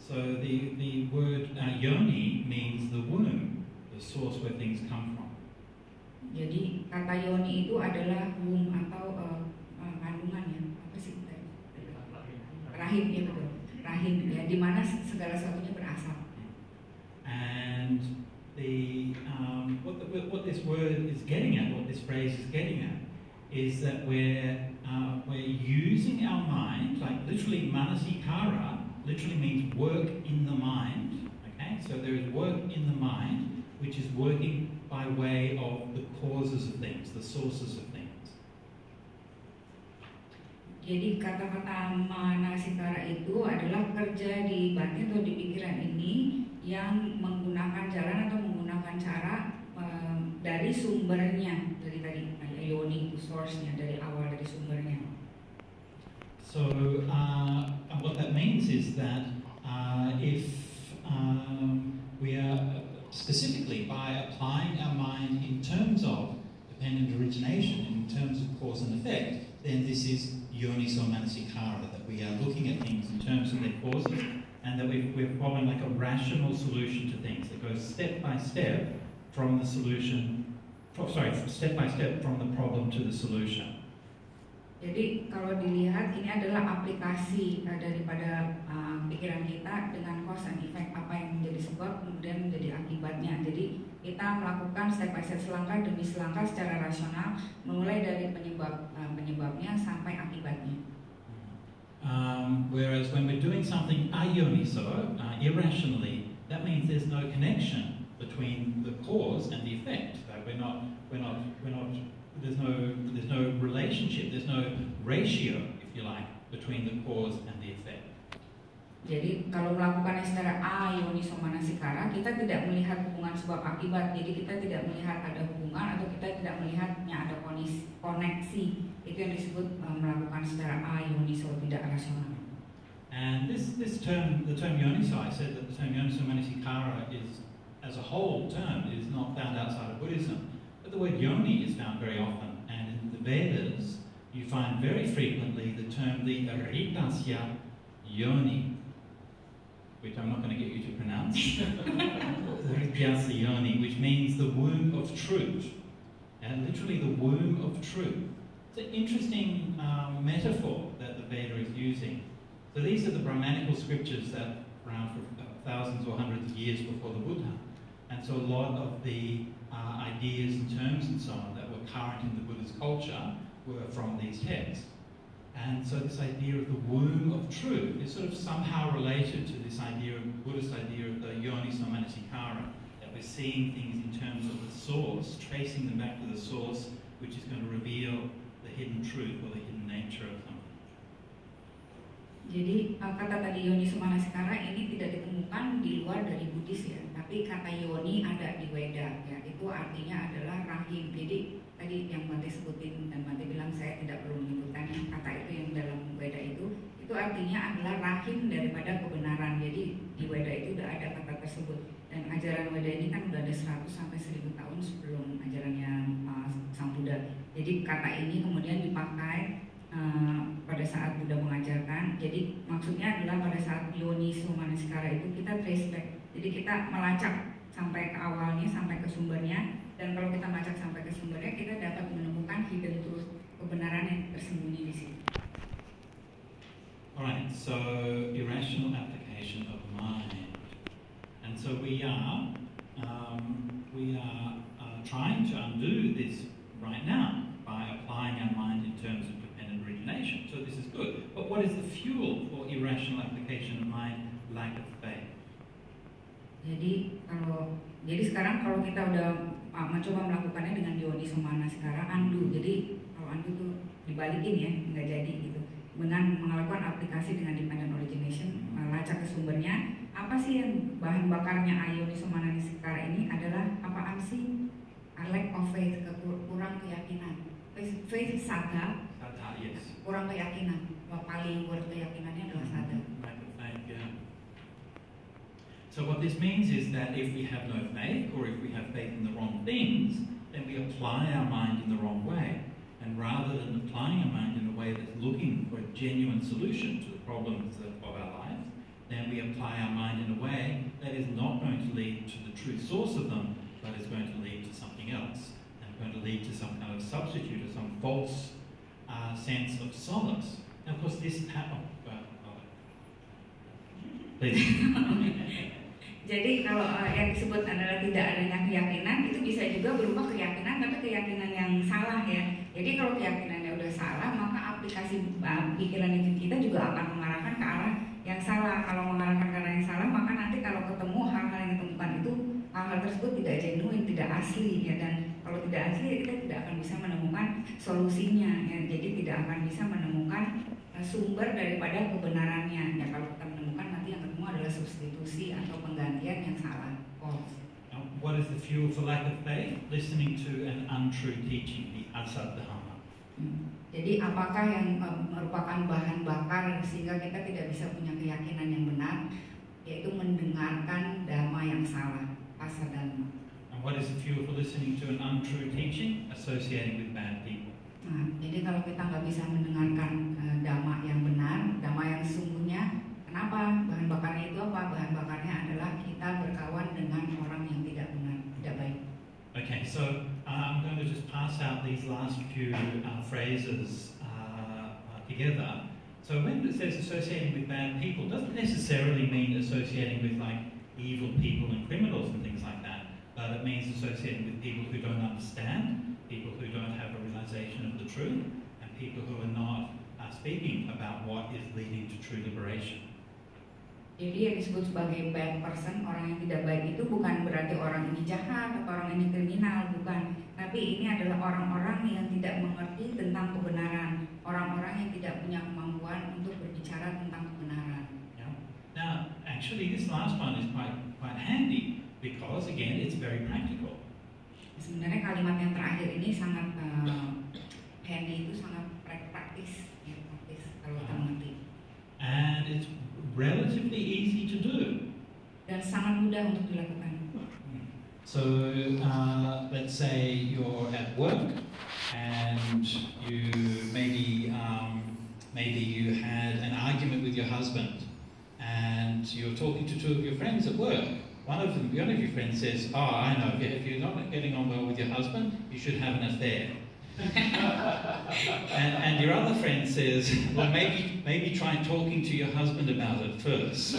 So the word yoni means the womb, the source where things come from. Jadi kata yoni itu adalah womb atau kandungan ya, apa sih tadi? Rahim, ya betul. Rahim ya, di mana segala sesuatunya berasal. And what this word is getting at, what this phrase is getting at, is that we're using our mind, like literally manasikara, literally means work in the mind. Okay, so there is work in the mind, which is working by way of the causes of things, the sources of things. Jadi kata-kata manasikara itu adalah kerja di batin atau di pikiran ini yang menggunakan jalan atau menggunakan cara dari sumbernya, dari tadi yoni itu source-nya, dari awal, dari sumbernya. So what that means is that if we are specifically by applying our mind in terms of dependent origination, in terms of cause and effect, then this is yoniso manasikara, that we are looking at things in terms of their causes, and that we're following like a rational solution to things that goes step by step from the solution, step by step from the problem to the solution. Jadi kalau dilihat ini adalah aplikasi daripada pikiran kita dengan cause and effect, apa yang menjadi sebab kemudian menjadi akibatnya. Jadi kita melakukan step by step, selangkah demi selangkah secara rasional, mulai dari penyebabnya sampai akibatnya. Whereas when we're doing something ayoniso, irrationally, that means there's no connection between the cause and the effect. Like there's no relationship, there's no ratio, if you like, between the cause and the effect. Jadi kalau melakukannya secara ayoniso manasikara, kita tidak melihat hubungan sebab akibat. Jadi kita tidak melihat ada hubungan atau kita tidak melihatnya ada koneksi. Itu yang disebut melakukan secara ayoniso, tidak rasional. And this term, the term yoniso, I said that the term yoniso manasikara is, as a whole term, is not found outside of Buddhism. But the word yoni is found very often, and in the Vedas you find very frequently the term the Ritasya yoni, which I'm not going to get you to pronounce, Ritasya yoni, which means the womb of truth, and literally the womb of truth. It's an interesting metaphor that the Veda is using. So these are the Brahmanical scriptures that were around for thousands or hundreds of years before the Buddha. And so a lot of the ideas and terms and so on that were current in the Buddha's culture were from these texts. And so this idea of the womb of truth is sort of somehow related to this idea of Buddhist idea of the yoniso manasikara, that we're seeing things in terms of the source, tracing them back to the source, which is going to reveal the hidden truth or the hidden nature of something. Jadi kata tadi yoniso manasikara ini tidak ditemukan di luar dari Buddhis ya, tapi kata yoni ada di Weda ya, itu artinya adalah rahim. Jadi tadi yang Bante sebutin dan Bante bilang saya tidak perlu menyebutkan kata itu yang dalam Weda itu artinya adalah rahim daripada kebenaran. Jadi di Weda itu udah ada kata tersebut, dan ajaran Weda ini kan udah ada 100 sampai 1000 tahun sebelum ajarannya Sang Buddha. Jadi kata ini kemudian dipakai pada saat Buddha mengajarkan. Jadi maksudnya adalah pada saat yoniso manasikara itu kita trace back. Jadi kita melacak sampai ke awalnya, sampai ke sumbernya. Dan kalau kita melacak sampai ke sumbernya, kita dapat menemukan hidden truth, kebenaran yang tersembunyi di situ. Alright, so irrational application of mind. And so we are we are trying to undo this right now by applying our mind in terms of dependent origination. So this is good. But what is the fuel for irrational application of mind? Lack of faith. Jadi sekarang kalau kita udah mencoba melakukannya dengan Juni semana sekarang undo. Jadi kalau undo tuh dibalikin ya, nggak jadi gitu. Dengan melakukan aplikasi dengan dependent origination, lacak ke sumbernya. Apa sih yang bahan bakarnya Juni semana sekarang ini adalah apaan sih? Lack of faith, kurang keyakinan. Faith saga, Yes. kurang keyakinan. Paling word keyakinannya adalah saga. Lack of faith, yeah. So what this means is that if we have no faith, or if we have faith in the wrong things, then we apply our mind in the wrong way. And rather than applying our mind in a way that's looking for a genuine solution to the problems of our lives, then we apply our mind in a way that is not going to lead to the true source of them, but is going to lead to something else, and going to lead to some kind of substitute or some false sense of solace. Now, of course, this Jadi kalau yang disebut adalah tidak adanya keyakinan, itu bisa juga berupa keyakinan, tapi keyakinan yang salah ya. Jadi kalau keyakinannya udah salah, maka aplikasi pikiran kita juga akan mengarahkan ke arah yang salah. Kalau mengarahkan ke arah yang salah, maka nanti kalau ketemu hal-hal yang ditemukan itu, hal-hal tersebut tidak genuine, tidak asli ya. Dan kalau tidak asli, kita tidak akan bisa menemukan solusinya ya. Jadi tidak akan bisa menemukan sumber daripada kebenarannya ya. Kalau kita menemukan, nanti yang ketemu adalah substitusi atau penggantian yang salah. What is the fuel for lack of faith? Listening to an untrue teaching, the Adalah. Jadi apakah yang merupakan bahan bakar sehingga kita tidak bisa punya keyakinan yang benar, yaitu mendengarkan dhamma yang salah, asadhamma. And what is the fuel for listening to an untrue teaching? Associating with bad people. Nah, jadi kalau kita nggak bisa mendengarkan dhamma yang benar, dhamma yang sesungguhnya, kenapa? Bahan bakarnya itu apa? Bahan bakarnya adalah kita berkawan dengan orang yang tidak benar, tidak baik. Okay, so I'm going to just pass out these last few phrases together. So when it says associating with bad people, doesn't necessarily mean associating with like evil people and criminals and things like that, but it means associating with people who don't understand, people who don't have a realization of the truth, and people who are not speaking about what is leading to true liberation. Jadi yang disebut sebagai bad person, orang yang tidak baik itu bukan berarti orang ini jahat atau orang ini kriminal, bukan. Tapi ini adalah orang-orang yang tidak mengerti tentang kebenaran, orang-orang yang tidak punya kemampuan untuk berbicara tentang kebenaran. Yeah. Now, actually, this last one is quite handy because again, it's very practical. Sebenarnya kalimat yang terakhir ini sangat handy, itu sangat praktis, ya, praktis kalau kita mengerti. And it's relatively easy to do. Dan sangat mudah untuk dilakukan. So let's say you're at work and you maybe you had an argument with your husband and you're talking to two of your friends at work. One of your friends says, "Oh, I know. If you're not getting on well with your husband, you should have an affair." and your other friend says, "Well, maybe try talking to your husband about it first."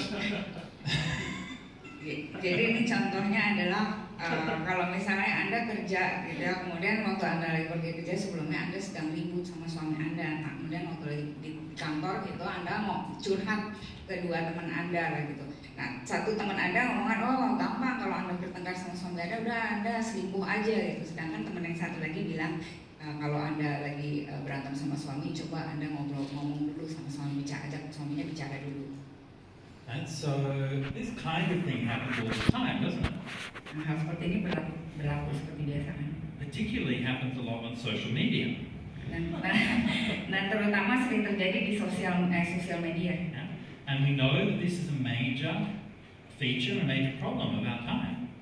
Jadi ini contohnya adalah kalau misalnya Anda kerja gitu ya, kemudian waktu Anda lagi pergi kerja sebelumnya Anda sedang ribut sama suami Anda, nah, kemudian waktu lagi di kantor gitu Anda mau curhat ke dua teman Anda lah gitu. Nah, satu teman Anda ngomongan, "Oh, gampang kalau Anda bertengkar sama suami Anda, udah Anda selingkuh aja," gitu. Sedangkan teman yang satu lagi bilang, kalau Anda lagi berantem sama suami, coba Anda ngomong dulu sama suami, ajak suaminya bicara dulu. And so this kind of thing happens all the time, doesn't it? Nah, hal seperti ini berlaku seperti biasa kan? Particularly happens a lot on social media. Dan terutama sering terjadi di sosial media. Yeah. And we know that this is a major feature, a major problem of our time.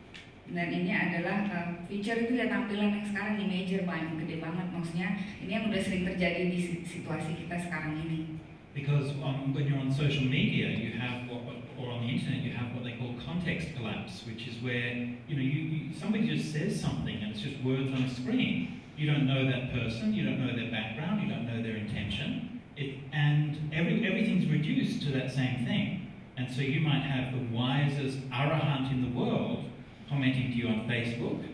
Dan ini adalah feature itu ya, tampilan yang sekarang di major banyak, gede banget, maksudnya ini yang udah sering terjadi di situasi kita sekarang ini. Because when you're on social media, you have or on the internet, you have what they call context collapse, which is where somebody just says something and it's just words on a screen. You don't know that person, you don't know their background, you don't know their intention, and everything's reduced to that same thing. And so you might have the wisest arahant in the world commenting to you on Facebook.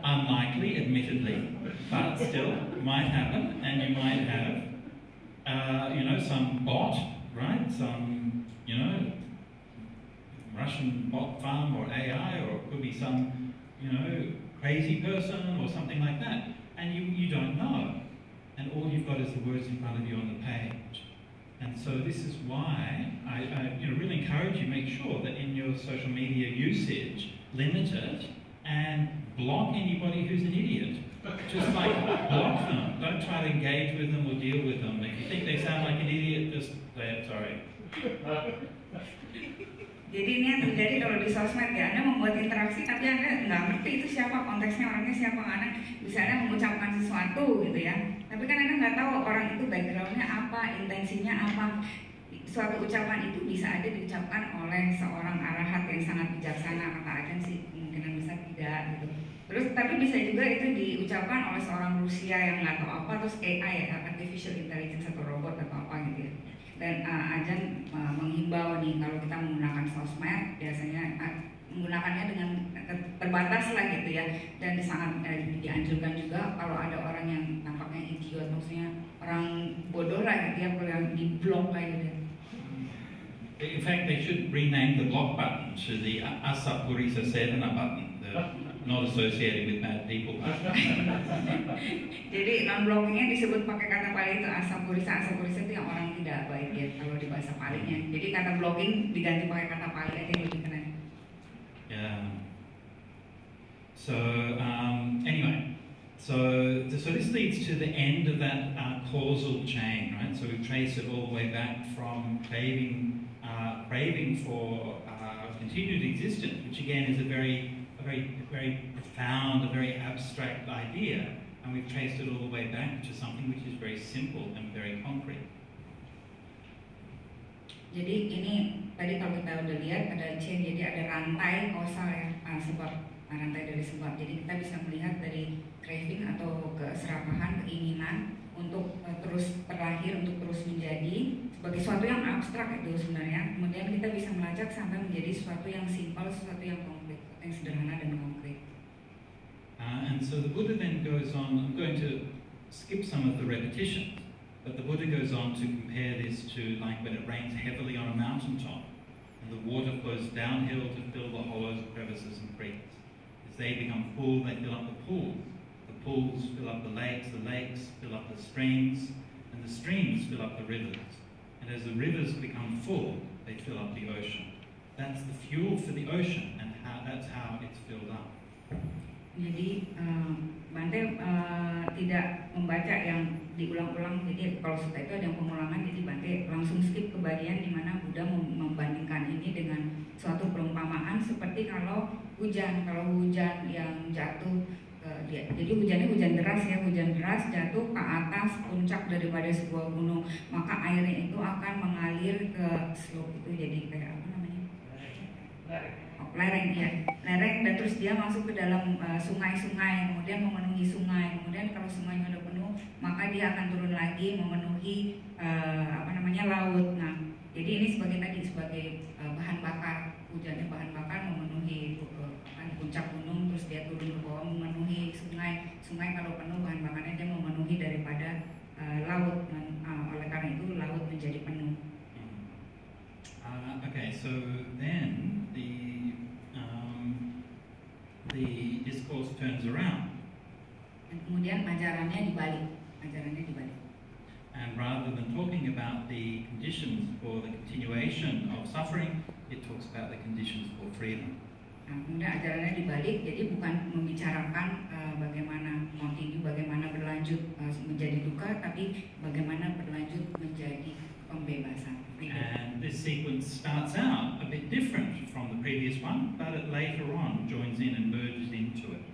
Unlikely, admittedly, but still might happen, and you might have, you know, some bot, right? Some, you know, Russian bot farm or AI, or it could be some, you know, crazy person or something like that, and you don't know, and all you've got is the words in front of you on the page. And so this is why I you know, really encourage you, make sure that in your social media usage, limit it and block anybody who's an idiot. Just like block them. Don't try to engage with them or deal with them. If you think they sound like an idiot, just say, sorry. Jadi ini yang terjadi kalau di sosmed ya, Anda membuat interaksi tapi Anda nggak ngerti itu siapa, konteksnya orangnya siapa, Anda bisa Anda mengucapkan sesuatu gitu ya, tapi kan Anda nggak tahu orang itu backgroundnya apa, intensinya apa. Suatu ucapan itu bisa aja diucapkan oleh seorang arahat yang sangat bijaksana, kata Ajahn sih kemungkinan besar tidak gitu. Terus tapi bisa juga itu diucapkan oleh seorang Rusia yang nggak tahu apa, terus AI ya, artificial intelligence atau robot atau apa gitu ya. Dan Ajahn menghimbau nih kalau kita menggunakan sosmed biasanya menggunakannya dengan terbatas lah gitu ya, dan sangat dianjurkan juga kalau ada orang yang nampaknya idiot, maksudnya orang bodoh lah gitu ya, kalau yang di blok lah gitu ya. In fact, they should rename the block button to the Asapurisa Sedana button, the not associated with bad people. Jadi non-blockingnya disebut pakai kata Pali itu Asapurisa. Asapurisa itu yang orang tidak baik ya kalau di bahasa Palinya. Jadi kata blocking diganti pakai kata Pali aja lebih keren. Yeah. So anyway, so this leads to the end of that causal chain, right? So we trace it all the way back from craving for continued existence, which again is a very profound, a very abstract idea, and we've traced it all the way back to something which is very simple and very concrete. Jadi ini tadi kalau kita udah lihat ada chain, jadi ada rantai kausal ya, sebab, rantai dari sebab. Jadi kita bisa melihat dari craving atau keserapahan, keinginan untuk terus terlahir, untuk terus menjadi sebagai sesuatu yang abstrak itu sebenarnya. Kemudian kita bisa melacak sampai menjadi sesuatu yang simpel, sesuatu yang konkret, yang sederhana dan konkret. And so the Buddha then goes on. I'm going to skip some of the repetitions, but the Buddha goes on to compare this to like when it rains heavily on a mountaintop and the water flows downhill to fill the hollows, crevices and creeks. As they become full, they fill up the pools. The pools fill up the lakes fill up the streams, and the streams fill up the rivers. And as the rivers become full, they fill up the ocean. That's the fuel for the ocean, and that's how it's filled up. Jadi Bante tidak membaca yang diulang-ulang. Jadi kalau sutta itu ada yang pengulangan, jadi Bante langsung skip ke bagian di mana Buddha membandingkan ini dengan suatu perumpamaan seperti kalau hujan yang jatuh jadi hujannya hujan deras ya, hujan deras jatuh ke atas puncak daripada sebuah gunung, maka airnya itu akan mengalir ke slope itu, jadi kayak apa namanya? Lereng ya, lereng, dan terus dia masuk ke dalam sungai-sungai, kemudian memenuhi sungai, kemudian kalau sungainya udah penuh, maka dia akan turun lagi memenuhi laut. Nah, jadi ini sebagai bahan bakar, hujannya bahan bakar memenuhi puncak gunung, terus dia turun ke bawah memenuhi sungai. Sungai kalau penuh bahan bakarnya dia memenuhi daripada laut, dan oleh karena itu laut menjadi penuh. Okay, so then the discourse turns around. Dan kemudian ajarannya dibalik. And rather than talking about the conditions for the continuation of suffering, it talks about the conditions for freedom. Nah, kemudian ajarannya dibalik, jadi bukan membicarakan bagaimana continue, bagaimana berlanjut menjadi duka, tapi bagaimana berlanjut menjadi pembebasan. And this sequence starts out a bit different from the previous one, but it later on joins in and merges into it.